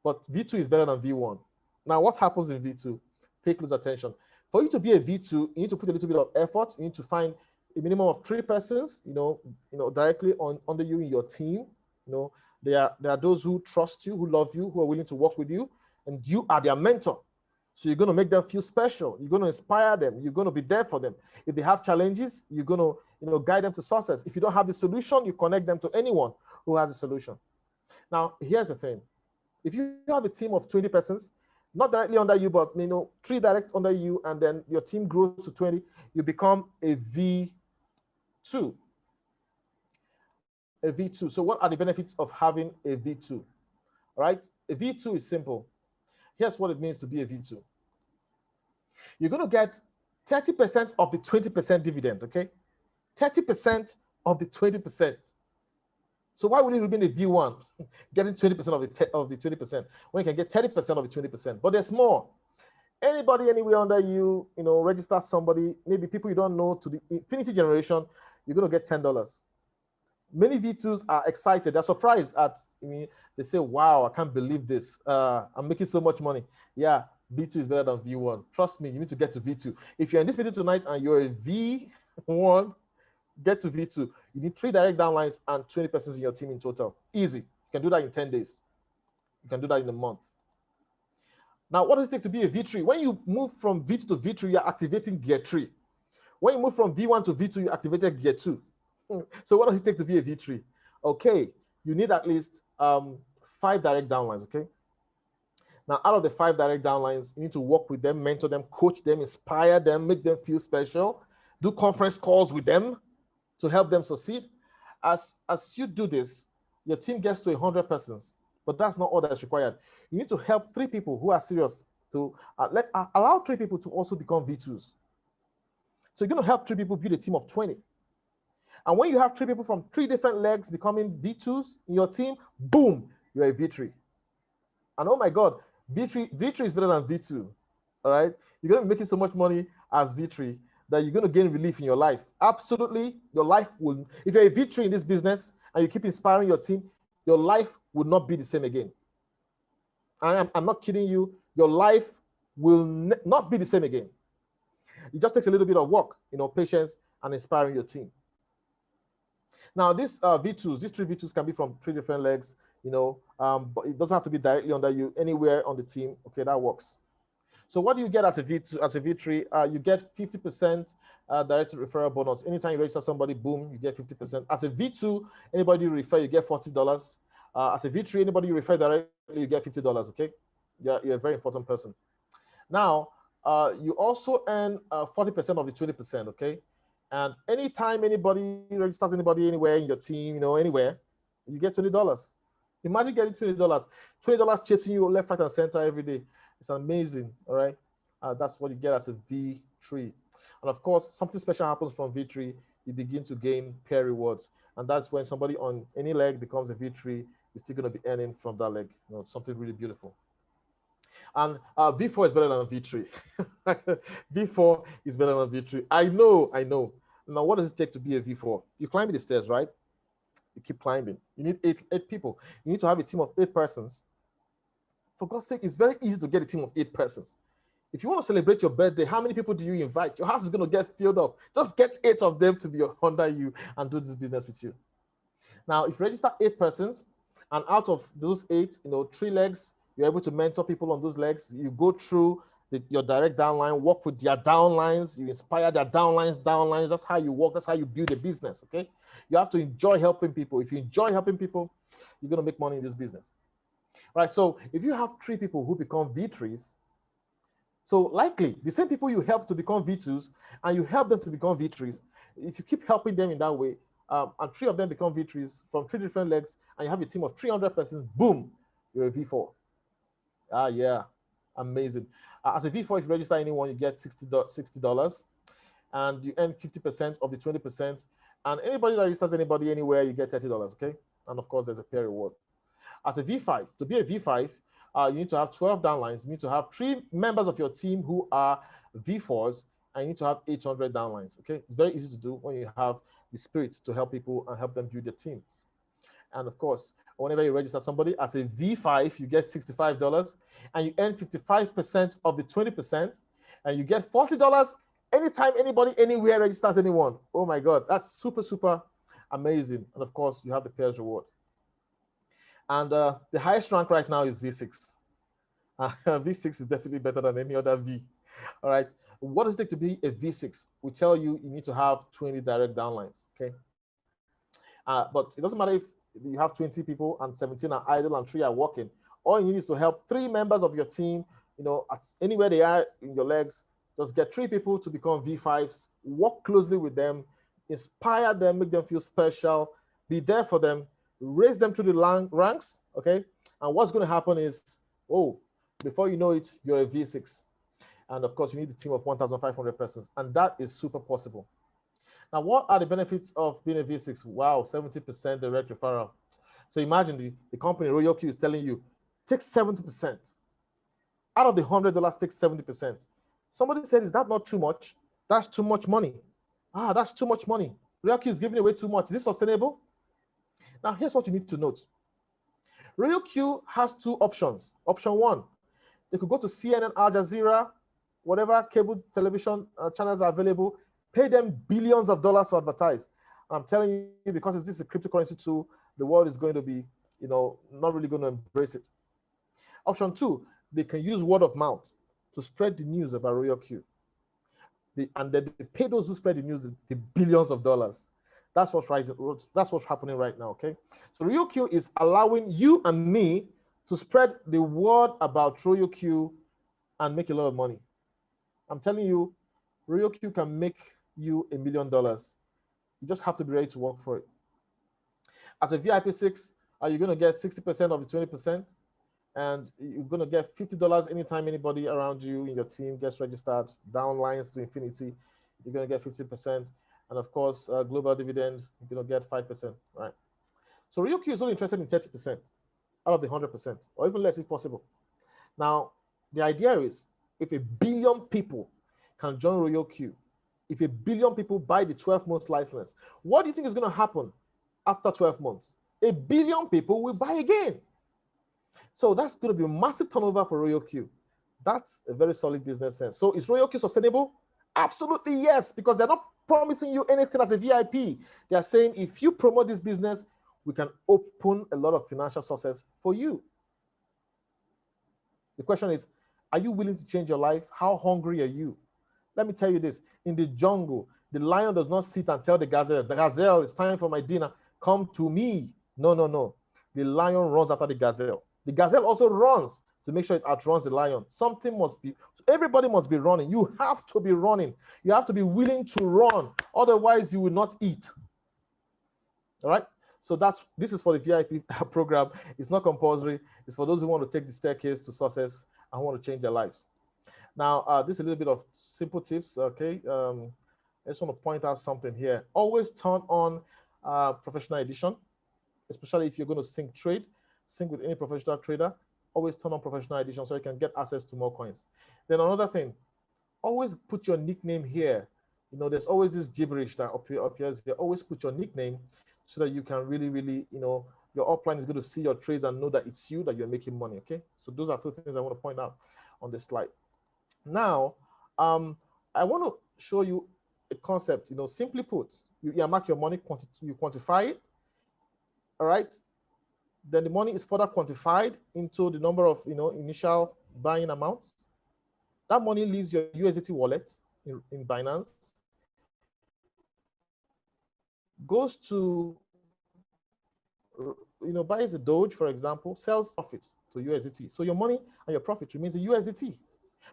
but V2 is better than V1. Now, what happens in V2? Pay close attention. For you to be a V2, you need to put a little bit of effort. You need to find a minimum of 3 persons, directly under you in your team. There are those who trust you, who love you, who are willing to work with you, and you are their mentor. So you're going to make them feel special. You're going to inspire them. You're going to be there for them. If they have challenges, you're going to guide them to success. If you don't have the solution, you connect them to anyone who has a solution. Now, here's the thing. If you have a team of 20 persons, not directly under you, but 3 direct under you, and then your team grows to 20, you become a V2. A V2. So what are the benefits of having a V2? All right? A V2 is simple. Here's what it means to be a V2. You're going to get 30% of the 20% dividend, okay? 30% of the 20%. So why would you remain a V1 getting 20% of the 20% when you can get 30% of the 20%? But there's more. Anybody anywhere under you, register somebody, maybe people you don't know, to the infinity generation, you're going to get $10. Many V2s are excited. They're surprised at me. They say, wow, I can't believe this. I'm making so much money. Yeah, V2 is better than V1. Trust me, you need to get to V2. If you're in this meeting tonight and you're a V1, get to V2. You need 3 direct downlines and 20 persons in your team in total. Easy. You can do that in 10 days. You can do that in a month. Now, what does it take to be a V3? When you move from V2 to V3, you're activating gear 3. When you move from V1 to V2, you activated gear 2. So what does it take to be a V3? Okay, you need at least 5 direct downlines, okay? Now, out of the 5 direct downlines, you need to work with them, mentor them, coach them, inspire them, make them feel special, do conference calls with them to help them succeed. As you do this, your team gets to 100 persons, but that's not all that's required. You need to help 3 people who are serious to allow 3 people to also become V2s. So you're going to help 3 people build a team of 20. And when you have 3 people from 3 different legs becoming V2s in your team, boom, you're a V3. And oh my God, V3 is better than V2. All right? You're going to be making so much money as V3 that you're going to gain relief in your life. Absolutely, your life will. If you're a V3 in this business and you keep inspiring your team, your life will not be the same again. I'm not kidding you. Your life will not be the same again. It just takes a little bit of work, patience and inspiring your team. Now, these V2s, these 3 V2s can be from 3 different legs, but it doesn't have to be directly under you, anywhere on the team. Okay, that works. So what do you get as a V2, as a V3? You get 50% direct referral bonus. Anytime you register somebody, boom, you get 50%. As a V2, anybody you refer, you get $40. As a V3, anybody you refer directly, you get $50, okay? You're a very important person. Now, You also earn 40% of the 20%, okay? And anytime anybody registers anybody anywhere in your team, anywhere, you get $20. Imagine getting $20. $20 chasing you left, right, and center every day. It's amazing, all right? That's what you get as a V3. And of course, something special happens from V3. You begin to gain pair rewards. And that's when somebody on any leg becomes a V3, you're still going to be earning from that leg. Something really beautiful. And V4 is better than V3. V4 is better than V3. I know. Now, what does it take to be a V4? You climb the stairs, right? You keep climbing. You need eight people. You need to have a team of 8 persons. For God's sake, it's very easy to get a team of 8 persons. If you want to celebrate your birthday, how many people do you invite? Your house is going to get filled up. Just get 8 of them to be under you and do this business with you. Now, if you register 8 persons, and out of those 8, 3 legs, you're able to mentor people on those legs. You go through your direct downline, work with their downlines, you inspire their downlines. That's how you work. That's how you build a business, okay? You have to enjoy helping people. If you enjoy helping people, you're going to make money in this business. All right, so if you have 3 people who become V3s, so likely the same people you help to become V2s and you help them to become V3s, if you keep helping them in that way, and 3 of them become V3s from 3 different legs, and you have a team of 300 persons, boom, you're a V4. Yeah, amazing. As a V4, if you register anyone, you get $60, and you earn 50% of the 20%. And anybody that registers anybody anywhere, you get $30, okay? And of course, there's a pair reward. As a V5, to be a V5, you need to have 12 downlines. You need to have 3 members of your team who are V4s, and you need to have 800 downlines, okay? It's very easy to do when you have the spirit to help people and help them build their teams. And of course, whenever you register somebody as a V5, you get $65, and you earn 55% of the 20%, and you get $40 anytime anybody anywhere registers anyone. Oh my God, that's super, super amazing. And of course, you have the pairs reward. And the highest rank right now is V6. V6 is definitely better than any other V. All right. What does it take to be a V6? We tell you need to have 20 direct downlines. Okay. But it doesn't matter if you have 20 people and 17 are idle and 3 are working. All you need is to help 3 members of your team, at anywhere they are in your legs. Just get 3 people to become V5s, work closely with them, inspire them, make them feel special, be there for them, raise them to the ranks, okay? And what's going to happen is, before you know it, you're a V6. And of course, you need a team of 1,500 persons, and that is super possible. Now, what are the benefits of being a V6? Wow, 70% direct referral. So imagine the company, Royal Q, is telling you, take 70%. Out of the $100, take 70%. Somebody said, is that not too much? That's too much money. That's too much money. Royal Q is giving away too much. Is this sustainable? Now, here's what you need to note. Royal Q has 2 options. Option 1, they could go to CNN, Al Jazeera, whatever cable television channels are available, pay them billions of dollars to advertise. And I'm telling you, because this is a cryptocurrency tool, the world is going to be, not really going to embrace it. Option 2, they can use word of mouth to spread the news about Royal Q. And then they pay those who spread the news the billions of dollars. That's what's happening right now, okay? So Royal Q is allowing you and me to spread the word about Royal Q and make a lot of money. I'm telling you, Royal Q can make you $1 million. You just have to be ready to work for it. As a VIP6, you're going to get 60% of the 20%, and you're going to get $50 anytime anybody around you in your team gets registered, downlines to infinity. You're going to get 15%. And of course, global dividend, you're going to get 5%, right? So Royal Q is only interested in 30% out of the 100%, or even less if possible. Now, the idea is if 1 billion people can join Royal Q, if 1 billion people buy the 12-month license, what do you think is going to happen after 12 months? 1 billion people will buy again. So that's going to be a massive turnover for Royal Q. That's a very solid business sense. So is Royal Q sustainable? Absolutely yes, because they're not promising you anything as a VIP. They are saying if you promote this business, we can open a lot of financial sources for you. The question is, are you willing to change your life? How hungry are you? Let me tell you this. In the jungle, the lion does not sit and tell the gazelle, it's time for my dinner. Come to me. No, no, no. The lion runs after the gazelle. The gazelle also runs to make sure it outruns the lion. Something must be Everybody must be running. You have to be running. You have to be willing to run. Otherwise, you will not eat. All right. So this is for the VIP program. It's not compulsory. It's for those who want to take the staircase to success and want to change their lives. Now, this is a little bit of simple tips. Okay. I just want to point out something here. Always turn on professional edition, especially if you're going to sync with any professional trader. Always turn on professional edition so you can get access to more coins. Then another thing, always put your nickname here. You know, there's always this gibberish that appears here. Always put your nickname so that you can really, you know, your upline is going to see your trades and know that it's you, that you're making money, okay? So those are two things I want to point out on this slide. Now, I want to show you a concept, you know, simply put, you earmark your money, you quantify it, all right? Then the money is further quantified into the number of, you know, initial buying amounts. That money leaves your USDT wallet in Binance, goes to, you know, buys a Doge, for example, sells profit to USDT. So your money and your profit remains in USDT.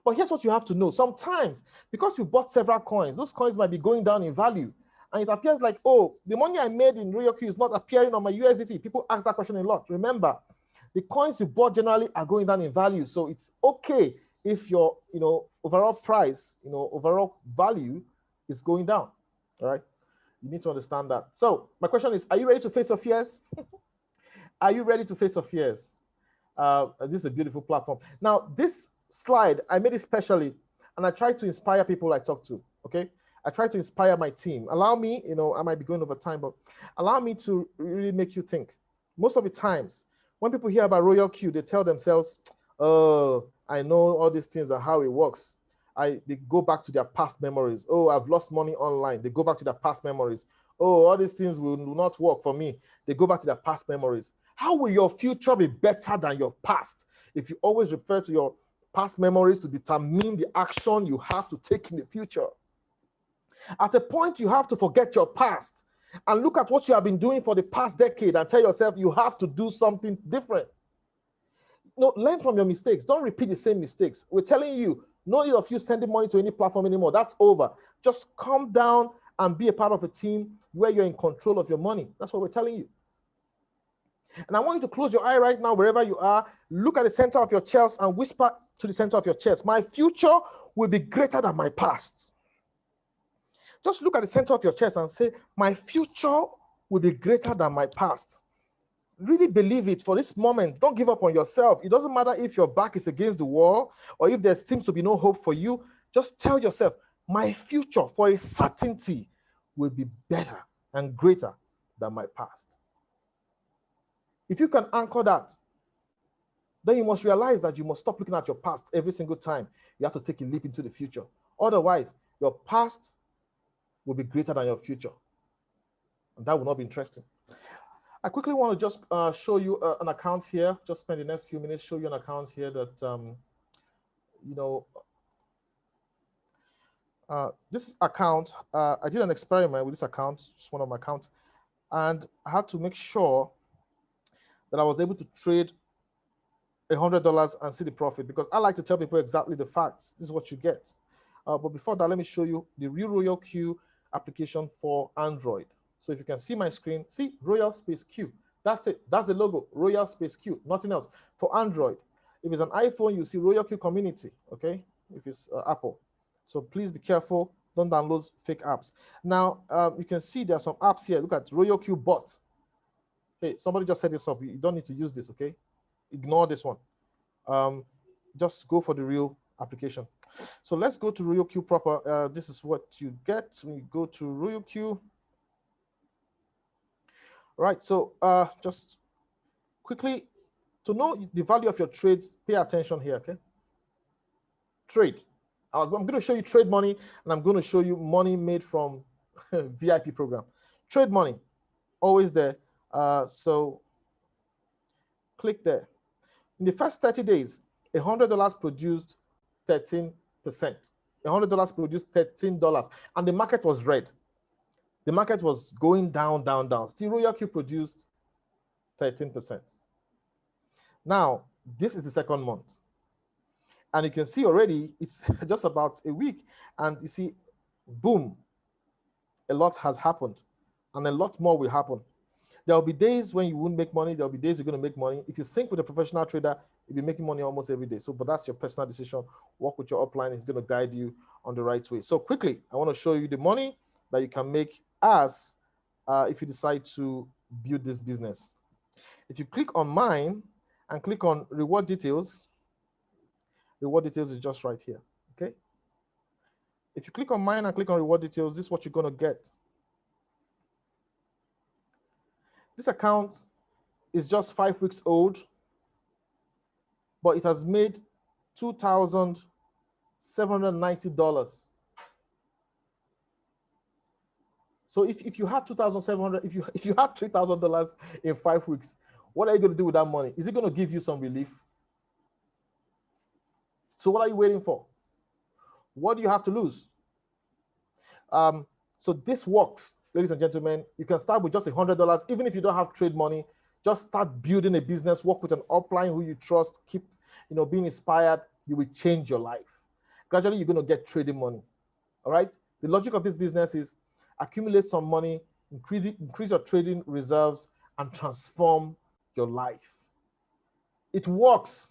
But here's what you have to know. Sometimes, because you bought several coins, those coins might be going down in value. And it appears like, oh, the money I made in Royal Q is not appearing on my USDT. People ask that question a lot. Remember, the coins you bought generally are going down in value. So it's okay if your, you know, overall price, you know, overall value is going down. All right. You need to understand that. So my question is, are you ready to face your fears? Are you ready to face your fears? This is a beautiful platform. Now, this slide, I made it specially, and I try to inspire people I talk to, okay? I try to inspire my team. Allow me, you know, I might be going over time, but allow me to really make you think. Most of the times, when people hear about Royal Q, they tell themselves, oh, I know all these things and how it works. They go back to their past memories. Oh, I've lost money online. They go back to their past memories. Oh, all these things will not work for me. They go back to their past memories. How will your future be better than your past if you always refer to your past memories to determine the action you have to take in the future? At a point, you have to forget your past and look at what you have been doing for the past decade and tell yourself you have to do something different. No, learn from your mistakes. Don't repeat the same mistakes. We're telling you, no need of you sending money to any platform anymore. That's over. Just calm down and be a part of a team where you're in control of your money. That's what we're telling you. And I want you to close your eye right now, wherever you are. Look at the center of your chest and whisper to the center of your chest, my future will be greater than my past. Just look at the center of your chest and say, my future will be greater than my past. Really believe it for this moment. Don't give up on yourself. It doesn't matter if your back is against the wall or if there seems to be no hope for you. Just tell yourself, my future for a certainty will be better and greater than my past. If you can anchor that, then you must realize that you must stop looking at your past every single time you have to take a leap into the future. Otherwise, your past will be greater than your future. And that will not be interesting. I quickly want to just show you an account here. Just spend the next few minutes, show you an account here that, you know, this account, I did an experiment with this account, just one of my accounts, and I had to make sure that I was able to trade $100 and see the profit, because I like to tell people exactly the facts. This is what you get. But before that, let me show you the real Royal Q application for Android. So if you can see my screen, see Royal Space Q. That's it. That's the logo, Royal Space Q, nothing else. For Android, if it's an iPhone, you see Royal Q Community, okay? If it's Apple. So please be careful. Don't download fake apps. Now, you can see there are some apps here. Look at Royal Q Bot. Hey, somebody just set this up. You don't need to use this, okay? Ignore this one. Just go for the real application. So let's go to Royal Q proper. This is what you get when you go to Royal Q. Right, so just quickly, to know the value of your trades, pay attention here, okay? Trade. I'm going to show you trade money, and I'm going to show you money made from VIP program. Trade money, always there. So click there. In the first 30 days, $100 produced 13%. $100 produced $13, and the market was red. The market was going down, down, down. Still, Royal Q produced 13%. Now, this is the second month. And you can see already it's just about a week, and you see, boom, a lot has happened, and a lot more will happen. There'll be days when you won't make money. There'll be days you're going to make money. If you sync with a professional trader, you'll be making money almost every day. So, but that's your personal decision. Work with your upline. It's going to guide you on the right way. So quickly, I want to show you the money that you can make as if you decide to build this business. If you click on mine and click on reward details is just right here. Okay. If you click on mine and click on reward details, this is what you're going to get. This account is just 5 weeks old, but it has made $2,790. So if you had $2,700, if you had $3,000 in 5 weeks, what are you going to do with that money? Is it going to give you some relief? So what are you waiting for? What do you have to lose? So this works, ladies and gentlemen. You can start with just $100, even if you don't have trade money. Just start building a business. Work with an upline who you trust. Keep, being inspired. You will change your life. Gradually, you're going to get trading money. All right. The logic of this business is accumulate some money, increase your trading reserves, and transform your life. It works.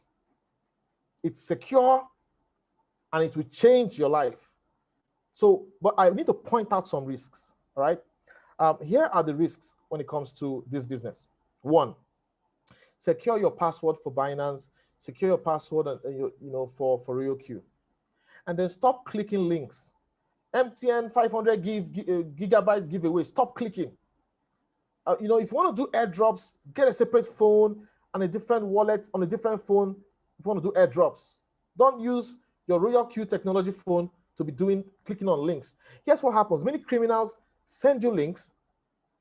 It's secure, and it will change your life. So, but I need to point out some risks. All right. Here are the risks when it comes to this business. 1, secure your password for Binance, secure your password for RealQ, and then stop clicking links. MTN 500 gigabyte giveaway. Stop clicking. If you want to do airdrops, get a separate phone and a different wallet on a different phone. If you want to do airdrops, don't use your RealQ technology phone to be clicking on links. Here's what happens: many criminals send you links,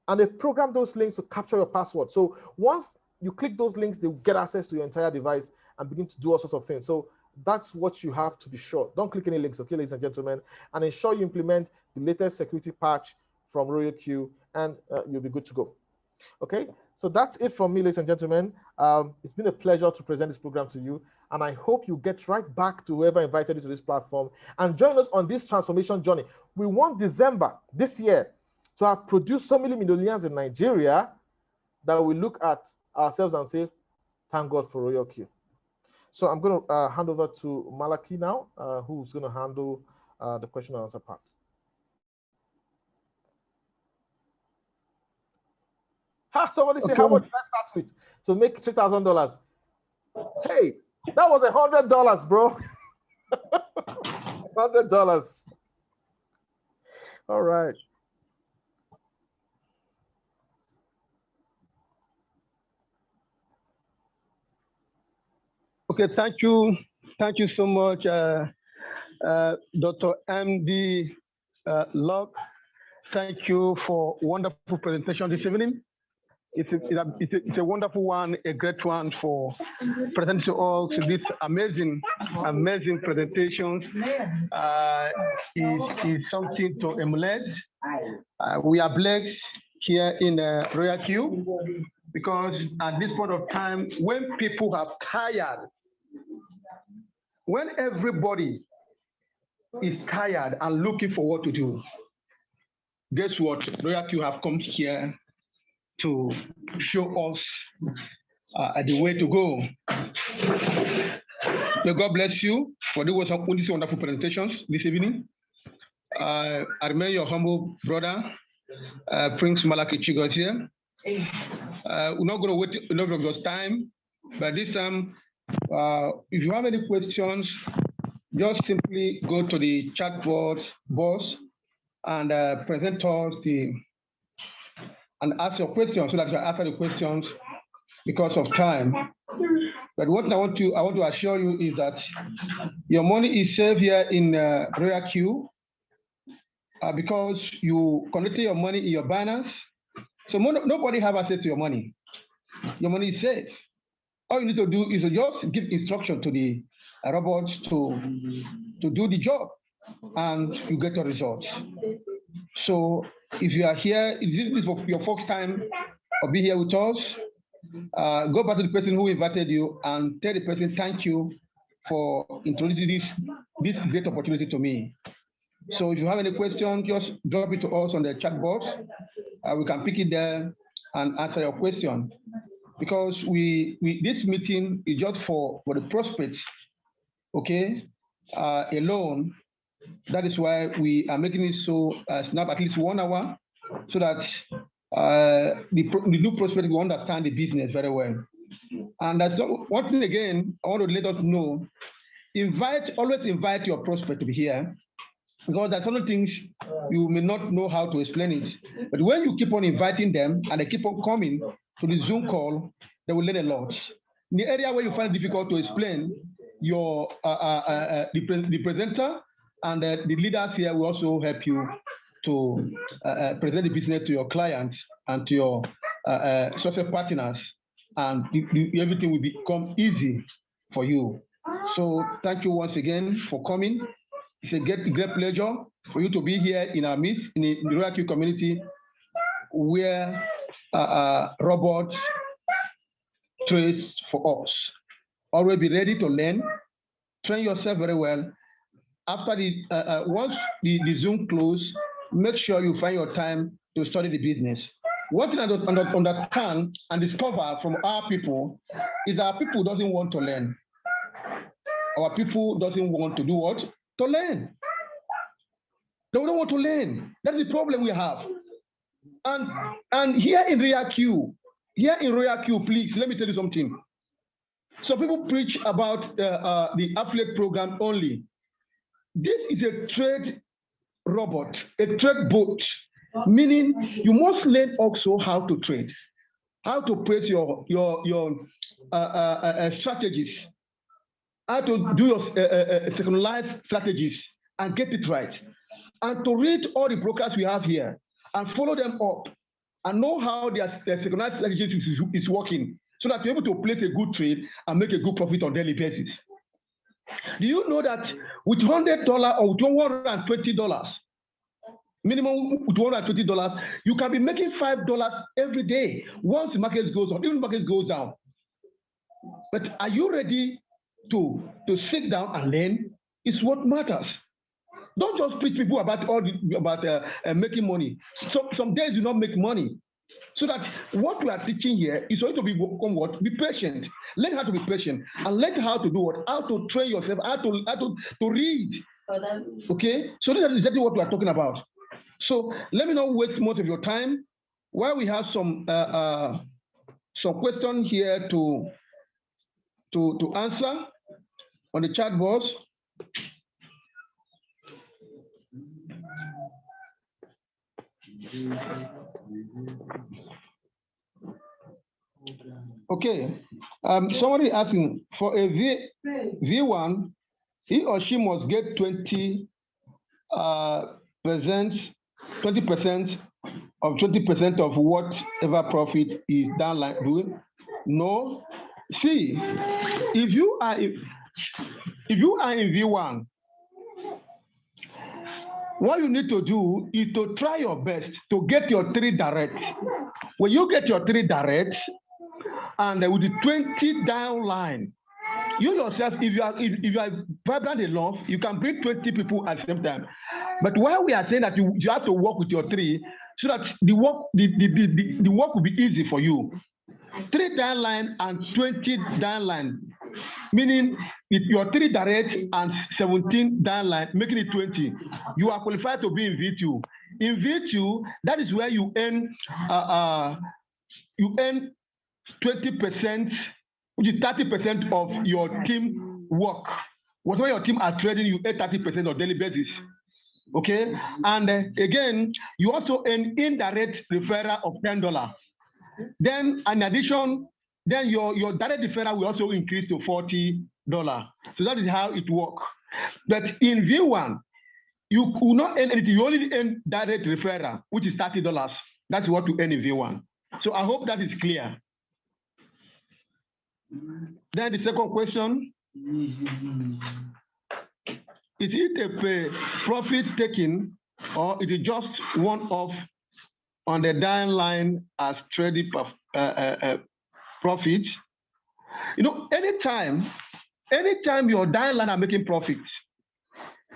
and they program those links to capture your password. So once you click those links, they will get access to your entire device and begin to do all sorts of things. So that's what you have to be sure. Don't click any links, okay, ladies and gentlemen, and ensure you implement the latest security patch from RealQ, and you'll be good to go. Okay, so that's it from me, ladies and gentlemen. It's been a pleasure to present this program to you, and I hope you get right back to whoever invited you to this platform and join us on this transformation journey. We want December this year to have produced so many millionaires in Nigeria that we look at ourselves and say, thank God for RealQ. So I'm going to hand over to Malaki now, who's going to handle the question and answer part. Somebody say, how much did I start with to make $3,000? Hey, that was $100, bro. $100. All right. Okay, thank you so much, Dr. MD Locke. Thank you for wonderful presentation this evening. It's a wonderful one, a great one for presenting to all to this amazing presentations. Is something to emulate. We are blessed here in RealQ because at this point of time, when people are tired, when everybody is tired and looking for what to do, guess what? RealQ have come here to show us the way to go. May God bless you for these wonderful presentations this evening. I remain your humble brother, Prince Malaki Chigos here. We're not going to wait a lot of your time, but this time, if you have any questions, just simply go to the chat box and present us and ask your questions so that you can answer the questions because of time. But what I want to assure you is that your money is safe here in RealQ because you connected your money in your Binance. So nobody have access to your money. Your money is safe. All you need to do is just give instruction to the robots to do the job, and you get the results. So if you are here, if this is your first time of being here with us, go back to the person who invited you and tell the person thank you for introducing this great opportunity to me. So if you have any question, just drop it to us on the chat box. We can pick it there and answer your question. Because this meeting is just for the prospects, okay, alone. That is why we are making it so snap at least 1 hour, so that the new prospect will understand the business very well. And that's one thing again, I want to let us know, always invite your prospect to be here, because there's other things you may not know how to explain it. But when you keep on inviting them and they keep on coming to the Zoom call, they will learn a lot. In the area where you find it difficult to explain, your the presenter and the leaders here will also help you to present the business to your clients and to your social partners, and everything will become easy for you. So thank you once again for coming. It's a great pleasure for you to be here in our midst, in the Royal Q community, where robots trades for us. Always be ready to learn. Train yourself very well. After once the Zoom close, make sure you find your time to study the business. One thing I understand and discover from our people is that people doesn't want to learn. Our people doesn't want to do what? To learn. They don't want to learn. That's the problem we have. And here in Royal Q, please, let me tell you something. So people preach about the affiliate program only. This is a trade robot, a trade boat, meaning you must learn also how to trade, how to place your strategies, how to do your synchronized strategies and get it right, and to read all the brokers we have here and follow them up and know how their synchronized strategies is working, so that you're able to place a good trade and make a good profit on a daily basis. Do you know that with $100 or with $120, minimum with $120, you can be making $5 every day once the market goes up, even the market goes down. But are you ready to sit down and learn? It's what matters. Don't just preach people about making money. Some days you don't make money. So that what we are teaching here is going to become what? Be patient. Learn how to be patient and learn how to do what? How to train yourself, how to read. Okay? So this is exactly what we are talking about. So let me not waste much of your time. While we have some questions here to answer on the chat box. Okay, somebody asking for a V1, he or she must get 20% of 20% of whatever profit is downline doing. No, see, if you are in V1, what you need to do is to try your best to get your 3 direct. When you get your 3 direct, and with the 20 downline, you yourself, if you are vibrant enough, you can bring 20 people at the same time. But why we are saying that you have to work with your 3, so that the work will be easy for you. 3 downline and 20 downline, meaning your 3 direct and 17 downline, making it 20. You are qualified to be in V2. In V2, that is where you earn 20%, which is 30% of your team work. Whatever your team are trading, you earn 30% on daily basis. Okay, and again, you also earn indirect referral of $10. Then, in addition, then your direct referral will also increase to $40. So that is how it works. But in V1, you could not earn anything. You only earn direct referral, which is $30. That's what you earn in V1. So I hope that is clear. Then the second question. Is it a profit taking, or is it just one-off on the downline as trading profit? You know, anytime anytime your downline are making profits,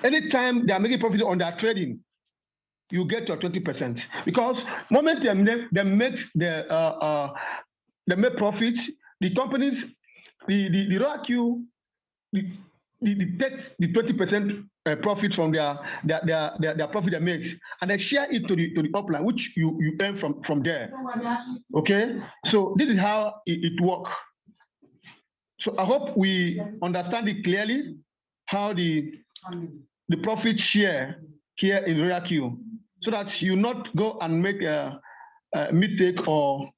anytime they are making profits on their trading, you get your 20%. Because moment they make profits, the companies, the ROAQ, they take the 20% profit from their profit they make, and they share it to the upline, which you earn from there. Okay, so this is how it works. So I hope we understand it clearly how the profit share here in ROAQ, so that you not go and make a mistake or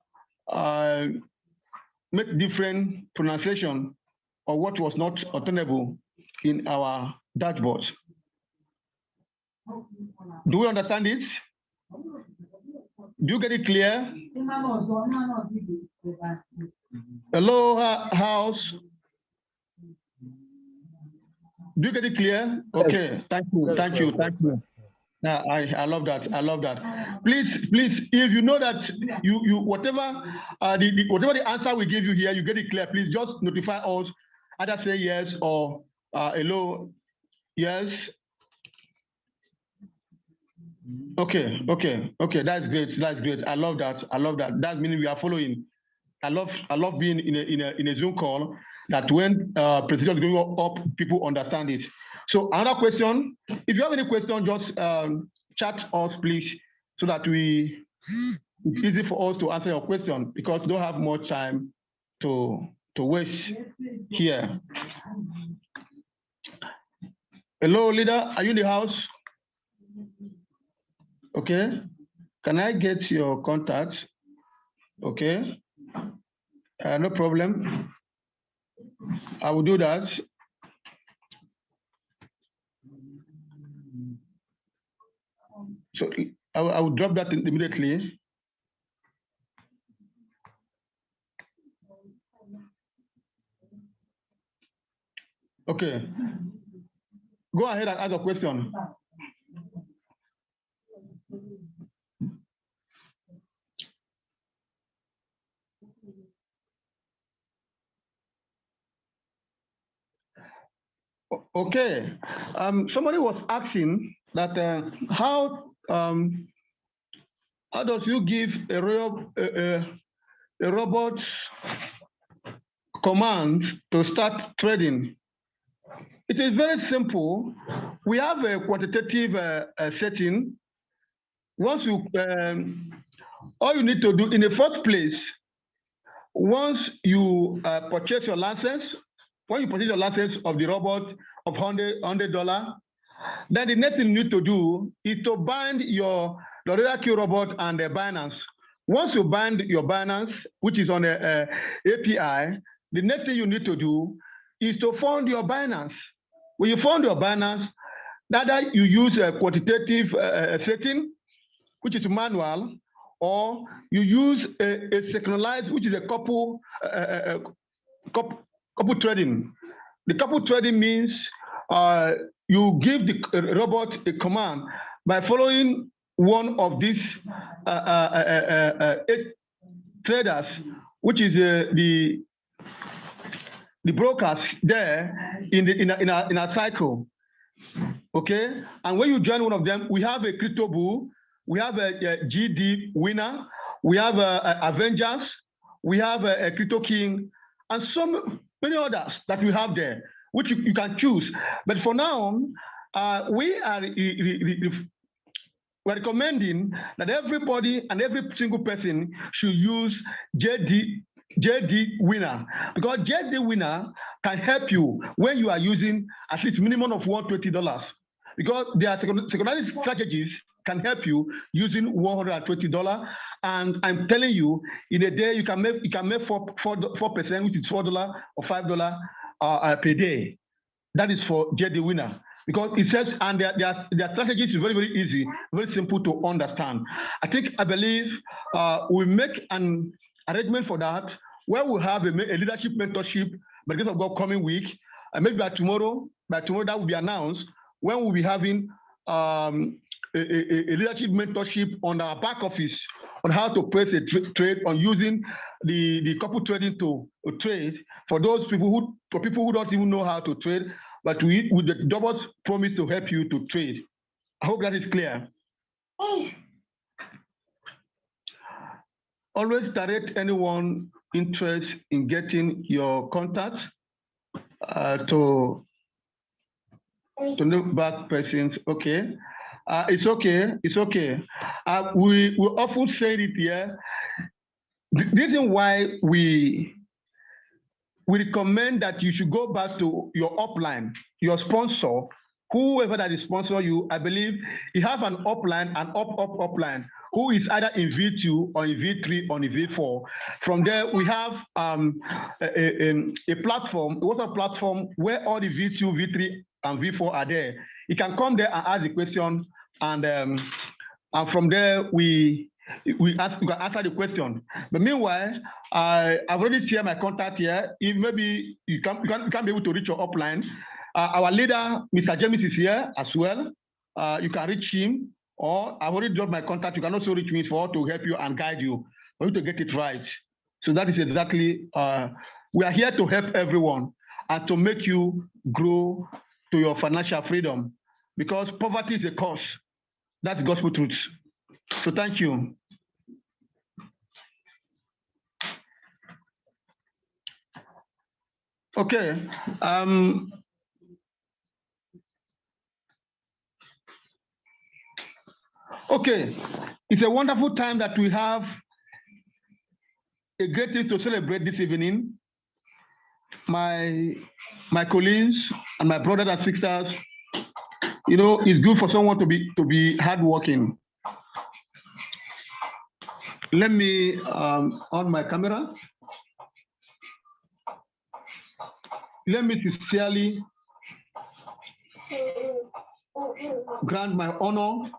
make different pronunciation or what was not obtainable in our dashboards. Do we understand it? Do you get it clear? Hello, house. Do you get it clear? Okay, thank you. I love that. I love that. Please, if you know that you whatever whatever the answer we give you here, you get it clear. Please just notify us. Either say yes or hello, yes. Okay. That's great. I love that. That means we are following. I love being in a Zoom call. That when presentation is going up, people understand it. So another question. If you have any question, just chat us, please, so that it's easy for us to answer your question, because we don't have much time to waste here. Hello, leader. Are you in the house? Okay. Can I get your contact? Okay. No problem. I will do that. So I will drop that immediately. Okay. Go ahead and ask a question. Okay. Somebody was asking that how does you give a robot command to start trading? It is very simple. We have a quantitative setting. Once you, all you need to do in the first place, once you purchase your license, when you purchase your license of the robot of $100, then the next thing you need to do is to bind the ROAQ robot and the Binance. Once you bind your Binance, which is on the API, the next thing you need to do is to fund your Binance. When you fund your Binance, either you use a quantitative setting, which is manual, or you use a synchronized, which is a couple trading. The couple trading means you give the robot a command by following one of these 8 traders, which is the brokers there in a cycle. Okay, and when you join one of them, we have a crypto bull, we have a GD winner, we have Avengers, we have a crypto king, and so many others that we have there, which you can choose. But for now, we are recommending that everybody and every single person should use JD winner, because JD winner can help you when you are using at least minimum of $120, because their synchronized strategies can help you using $120. And I'm telling you, in a day you can make 4%, which is $4 or $5 per day. That is for JD winner, because it says, and their strategies is very, very easy, very simple to understand. I believe we make an arrangement for that, where we have a leadership mentorship by the grace of God coming week, and maybe by tomorrow that will be announced, when we'll be having a leadership mentorship on our back office on how to place a trade, on using the couple trading to trade for those people who don't even know how to trade, but with the double promise to help you to trade. I hope that is clear. Always direct anyone interested in getting your contact to back persons. Okay, it's okay. It's okay. We often say it here. The reason why we recommend that you should go back to your upline, your sponsor, whoever that is sponsor you. I believe you have an upline, an upline, who is either in V2 or in V3 or in V4. From there, we have a platform, a WhatsApp platform where all the V2, V3, and V4 are there. You can come there and ask the question, and from there we can answer the question. But meanwhile, I've already shared my contact here. If maybe you can't be able to reach your upline, our leader, Mr. James, is here as well. You can reach him, or I've already dropped my contact. You can also reach me to help you and guide you for you to get it right. So that is exactly, we are here to help everyone and to make you grow to your financial freedom, because poverty is a curse. That's gospel truth. So thank you. Okay. Okay. It's a wonderful time that we have a great thing to celebrate this evening. My colleagues and my brothers and sisters, you know, it's good for someone to be hardworking. Let me on my camera. Let me sincerely grant my honor,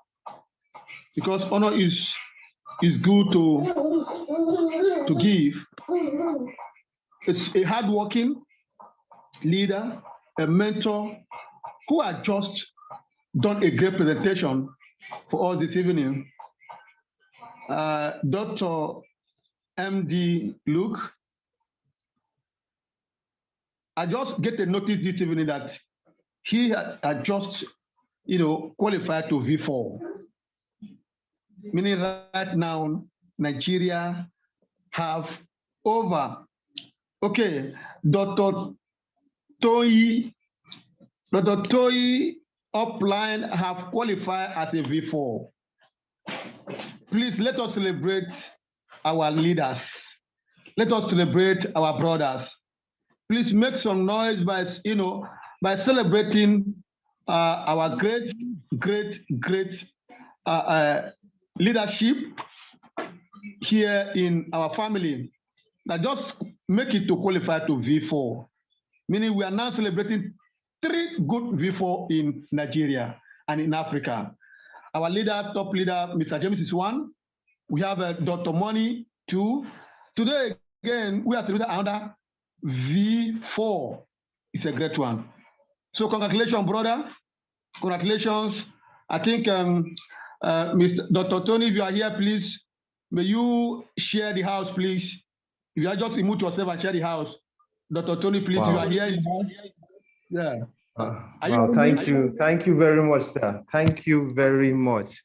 because honor is good to give. It's a hardworking leader, a mentor, who has just done a great presentation for us this evening. Dr. MD Luke, I just get a notice this evening that he had just, you know, qualified to V4. Meaning right now, Nigeria have over, okay, Dr. Toyi upline have qualified as a V4. Please let us celebrate our leaders. Let us celebrate our brothers. Please make some noise by, you know, by celebrating our great leadership here in our family. Now just make it to qualify to V4. Meaning we are now celebrating 3 good V4 in Nigeria and in Africa. Our leader, top leader, Mr. James is 1. We have Dr. Money 2. Today, again, we are celebrating another V4. It's a great one. So congratulations, brother. Congratulations. I think Mr. Dr. Tony, if you are here, please, may you share the house, please. If you are just mute yourself and share the house. Dr. Tony, please, wow. You are here in the house. Yeah. Wow, thank you. Thank you very much, sir. Thank you very much.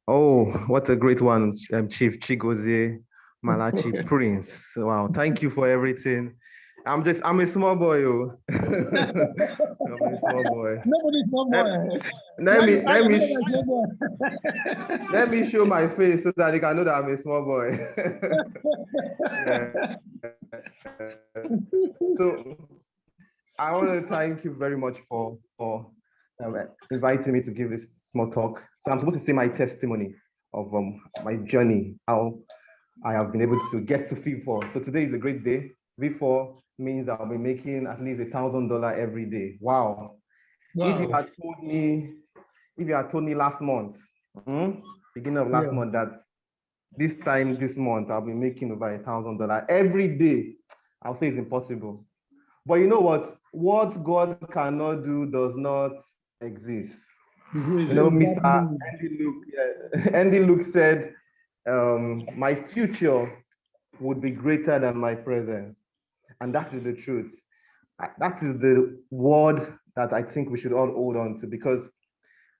Oh, what a great one, Chief Chigozie Malachi Prince. Wow, thank you for everything. I'm a small boy, oh. I'm a small boy. Nobody's small boy. Let me show my face so that they can know that I'm a small boy. Yeah. So I want to thank you very much for inviting me to give this small talk. So I'm supposed to say my testimony of my journey, how I have been able to get to V4. So today is a great day. V4 means I'll be making at least $1,000 every day. Wow. If you had told me last month, beginning of last month, that this time this month I'll be making over $1,000 every day, I'll say it's impossible. But you know what? What God cannot do does not exist. You know, Mr. Andy Luke said, my future would be greater than my present. And that is the truth. That is the word that I think we should all hold on to, because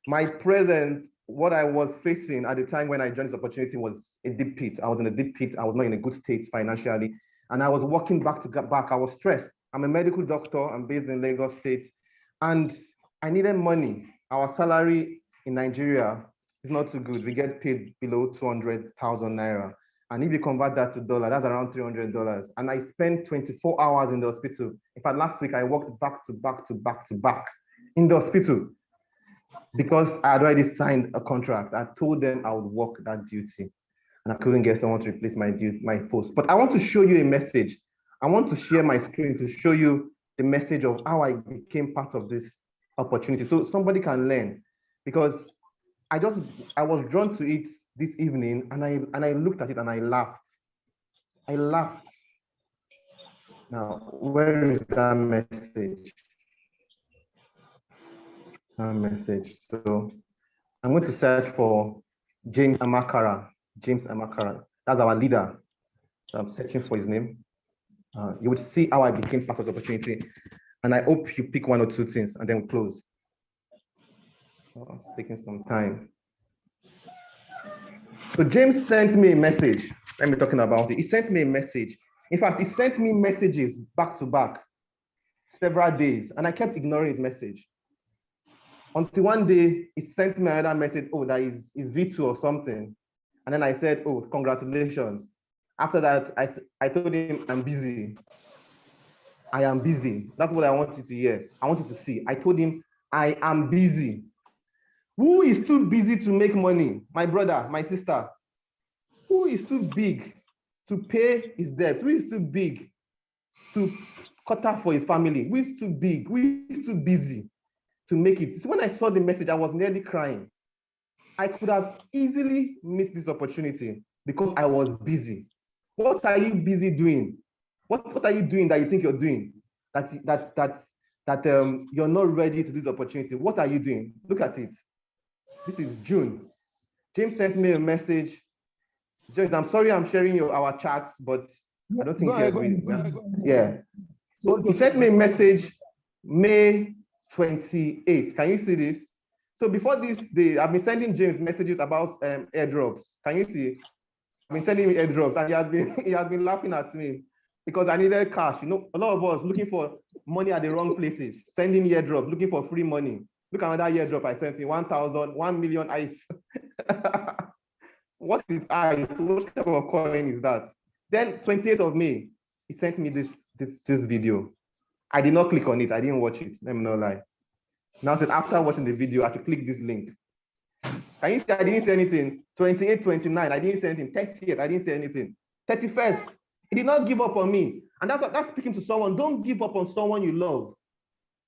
my present, what I was facing at the time when I joined this opportunity was a deep pit. I was in a deep pit. I was not in a good state financially. And I was working back to get back. I was stressed. I'm a medical doctor. I'm based in Lagos State. And I needed money. Our salary in Nigeria is not too good. We get paid below 200,000 naira. And if you convert that to dollar, that's around $300. And I spent 24 hours in the hospital. In fact, last week I worked back to back to back to back in the hospital because I had already signed a contract. I told them I would work that duty, and I couldn't get someone to replace my post. But I want to show you a message. I want to share my screen to show you the message of how I became part of this opportunity, so somebody can learn. Because I was drawn to it this evening, and I looked at it and I laughed. I laughed. Now, where is that message? That message. So I'm going to search for James Amakara. James Amakara. That's our leader. So I'm searching for his name. You would see how I became part of the opportunity. And I hope you pick one or two things and then close. Oh, it's taking some time. So James sent me a message. Let me talking about it. He sent me a message. In fact, he sent me messages back to back, several days, and I kept ignoring his message. Until one day, he sent me another message, oh, that is V2 or something. And then I said, oh, congratulations. After that, I told him, I'm busy. I am busy. That's what I want you to hear. I want you to see. I told him, I am busy. Who is too busy to make money? My brother, my sister. Who is too big to pay his debt? Who is too big to cut off for his family? Who is too big? Who is too busy to make it? So when I saw the message, I was nearly crying. I could have easily missed this opportunity because I was busy. What are you busy doing? What are you doing that you think you're doing? That you're not ready to do this opportunity. What are you doing? Look at it. This is June. James sent me a message. James, I'm sorry I'm sharing our chats, but I don't think yeah. So he sent me a message May 28th. Can you see this? So before this day, I've been sending James messages about airdrops. Can you see? I've been sending him airdrops, and he has been laughing at me because I needed cash. You know, a lot of us looking for money at the wrong places, sending airdrops, looking for free money. Look at another airdrop I sent him, 1 million ice. What is ice? What type of coin is that? Then 28th of May, he sent me this video. I did not click on it. I didn't watch it. Let me not lie. Now said after watching the video, I should click this link. Can you see I didn't say anything? 28, 29, I didn't say anything. 30th, I didn't say anything. 31st, he did not give up on me. And that's speaking to someone. Don't give up on someone you love.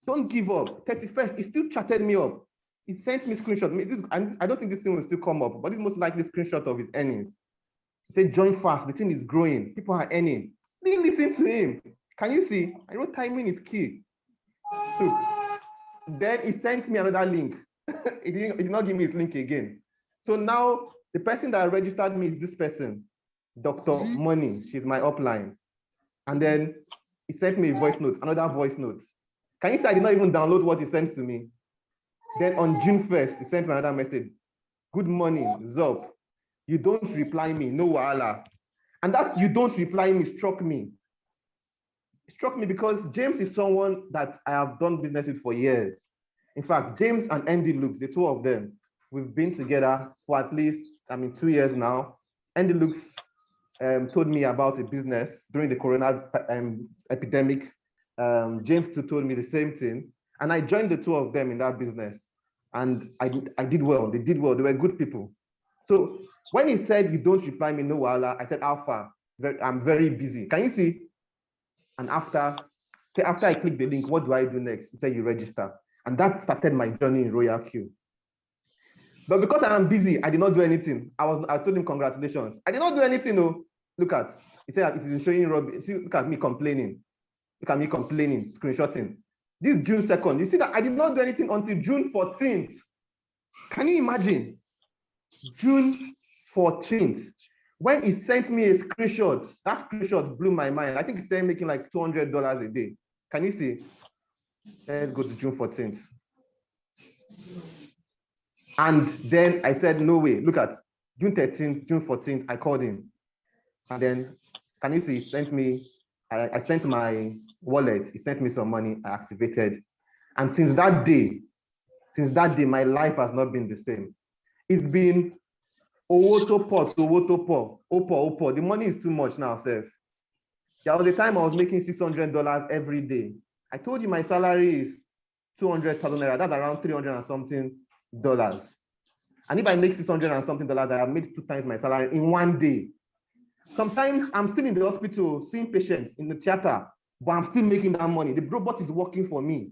Don't give up. 31st, he still chatted me up. He sent me screenshot. I don't think this thing will still come up, but it's most likely screenshot of his earnings. He said, join fast. The thing is growing. People are earning. Didn't listen to him. Can you see? I wrote timing is key. So, then he sent me another link. He did not give me his link again. So now the person that registered me is this person, Dr. Money. She's my upline. And then he sent me a voice note, another voice note. Can you see I did not even download what he sent to me? Then on June 1st, he sent me another message. Good morning, Zop. You don't reply me, no wahala. And that you don't reply me struck me. It struck me because James is someone that I have done business with for years. In fact, James and Andy Lux, the two of them, we've been together for at least, 2 years now. Andy Lux told me about a business during the corona epidemic. James too told me the same thing. And I joined the two of them in that business. And I did well. They did well. They were good people. So when he said, you don't reply me, no wahala, I said, Alpha, I'm very busy. Can you see? And after I click the link, what do I do next? He said, you register. And that started my journey in Royal Q. But because I am busy, I did not do anything. I told him, congratulations. I did not do anything, no. Look at, he said, it is showing Robbie. See, look at me complaining. Look at me complaining, screenshotting. This June 2nd, you see that I did not do anything until June 14th. Can you imagine? June 14th. When he sent me a screenshot, that screenshot blew my mind. I think he's still making like $200 a day. Can you see? Let's go to June 14th. And then I said, no way. Look at June 13th, June 14th, I called him. And then, can you see, he sent me, I sent my wallet, he sent me some money, I activated. And since that day, my life has not been the same. It's been owotopo. The money is too much now, Seth. There was a time I was making $600 every day. I told you my salary is 200,000 naira. That's around 300 and something dollars. And if I make 600 and something dollars, I have made 2 times my salary in one day. Sometimes I'm still in the hospital seeing patients in the theater, but I'm still making that money. The robot is working for me.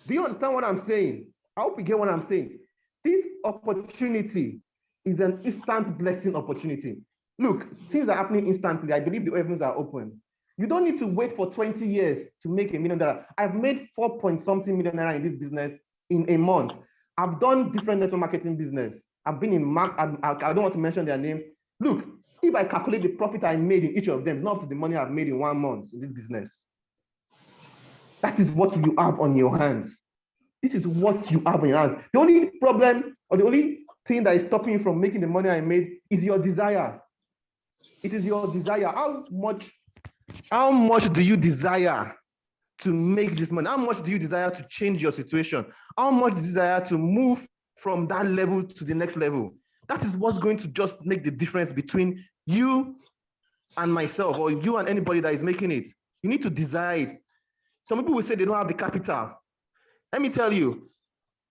Do you understand what I'm saying? I hope you get what I'm saying. This opportunity is an instant blessing opportunity. Look, things are happening instantly. I believe the heavens are open. You don't need to wait for 20 years to make $1 million. I've made 4-point-something million in this business in a month. I've done different network marketing business. I've been in, I don't want to mention their names. Look, if I calculate the profit I made in each of them, it's not up to the money I've made in 1 month in this business. That is what you have on your hands. This is what you have on your hands. The only problem or the only thing that is stopping you from making the money I made is your desire. It is your desire. How much do you desire to make this money? How much do you desire to change your situation? How much do you desire to move from that level to the next level? That is what's going to just make the difference between you and myself, or you and anybody that is making it. You need to decide. Some people will say they don't have the capital. Let me tell you,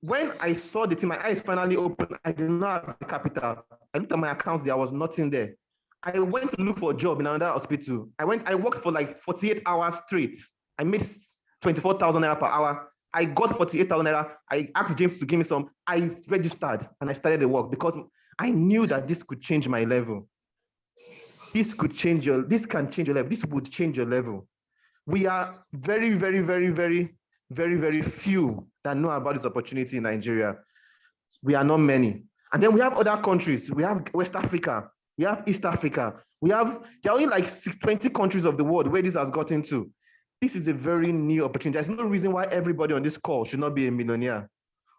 when I saw the thing, my eyes finally opened, I did not have the capital. I looked at my accounts, there was nothing there. I went to look for a job in another hospital. I worked for like 48 hours straight. I made 24,000 naira per hour. I got 48,000 naira. I asked James to give me some. I registered and I started the work because I knew that this could change my level. This can change your level. This would change your level. We are very, very, very, very, very, very few that know about this opportunity in Nigeria. We are not many. And then we have other countries. We have West Africa. We have East Africa. There are only like 20 countries of the world where this has gotten to. This is a very new opportunity. There's no reason why everybody on this call should not be a millionaire.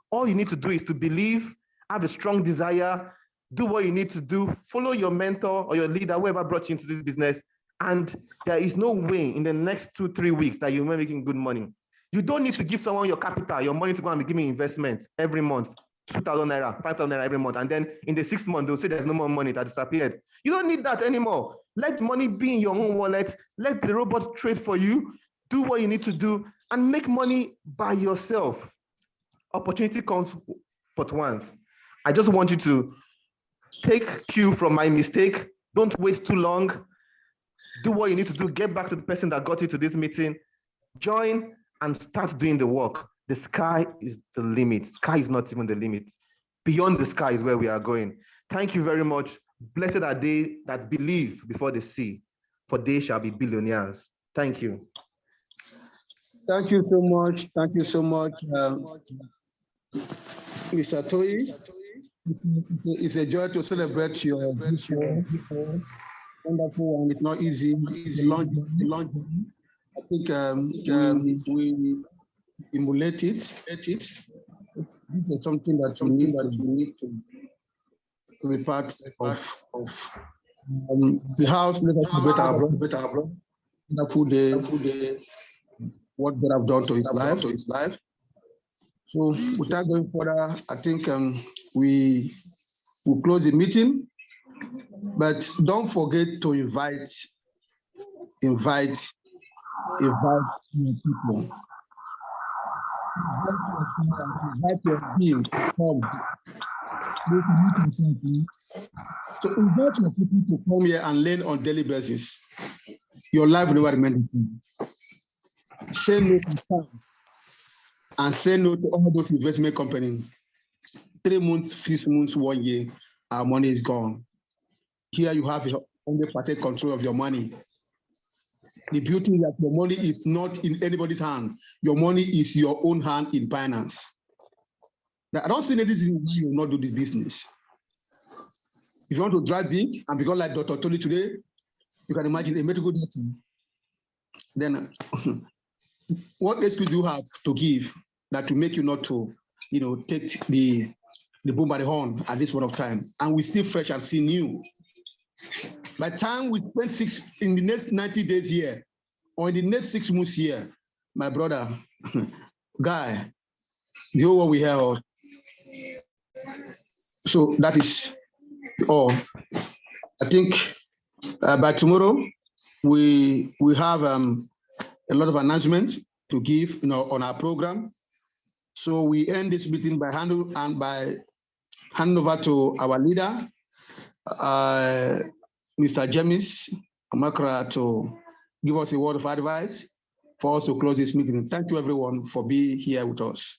All you need to do is to believe, have a strong desire, do what you need to do, follow your mentor or your leader, whoever brought you into this business. And there is no way in the next 2-3 weeks that you're making good money. You don't need to give someone your capital, your money to go and be giving investment every month, 2,000 naira, 5,000 naira every month. And then in the 6th month, they'll say there's no more money that disappeared. You don't need that anymore. Let money be in your own wallet. Let the robot trade for you. Do what you need to do and make money by yourself. Opportunity comes but once. I just want you to take cue from my mistake. Don't waste too long. Do what you need to do. Get back to the person that got you to this meeting. Join and start doing the work. The sky is the limit. Sky is not even the limit. Beyond the sky is where we are going. Thank you very much. Blessed are they that believe before they see, for they shall be billionaires. Thank you. Thank you so much. Thank you so much, Mr. Toyi. It's a joy to celebrate your wonderful one. It's not easy. It's a long. I think we emulate it. This is something that we need to be part of. The house. Let us better abroad. Wonderful day. What God have done to his life. So without going further, I think we will close the meeting. But don't forget to invite your people. Invite your team to come. So invite your people to come here and learn on daily basis. Your life will never remain the same. Say no to time and say no to all those investment companies. 3 months, 6 months, 1 year, our money is gone. Here you have 100% control of your money. The beauty is that your money is not in anybody's hand. Your money is your own hand in finance. Now, I don't see any reason why you will not do this business. If you want to drive big and become like Dr. Toli today, you can imagine a medical doctor. Then what excuse do you have to give that to make you not to, take the boom by the horn at this point of time? And we still fresh and still new. By the time we spend in the next 90 days here, or in the next 6 months here, my brother, guy, the whole world we have. So that is all. I think by tomorrow, we have a lot of announcements to give on our program. So we end this meeting by handing over to our leader, Mr. James Amakra, to give us a word of advice for us to close this meeting. Thank you, everyone, for being here with us.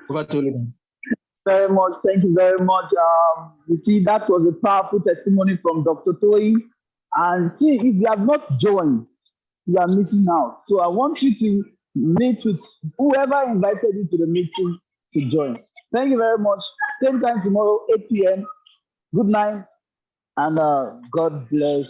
Over to you. Very much. Thank you very much. You see, that was a powerful testimony from Dr. Toi. And see, if you have not joined, you are missing out. So I want you to meet with whoever invited you to the meeting to join. Thank you very much. Same time tomorrow, 8 p.m. Good night, and God bless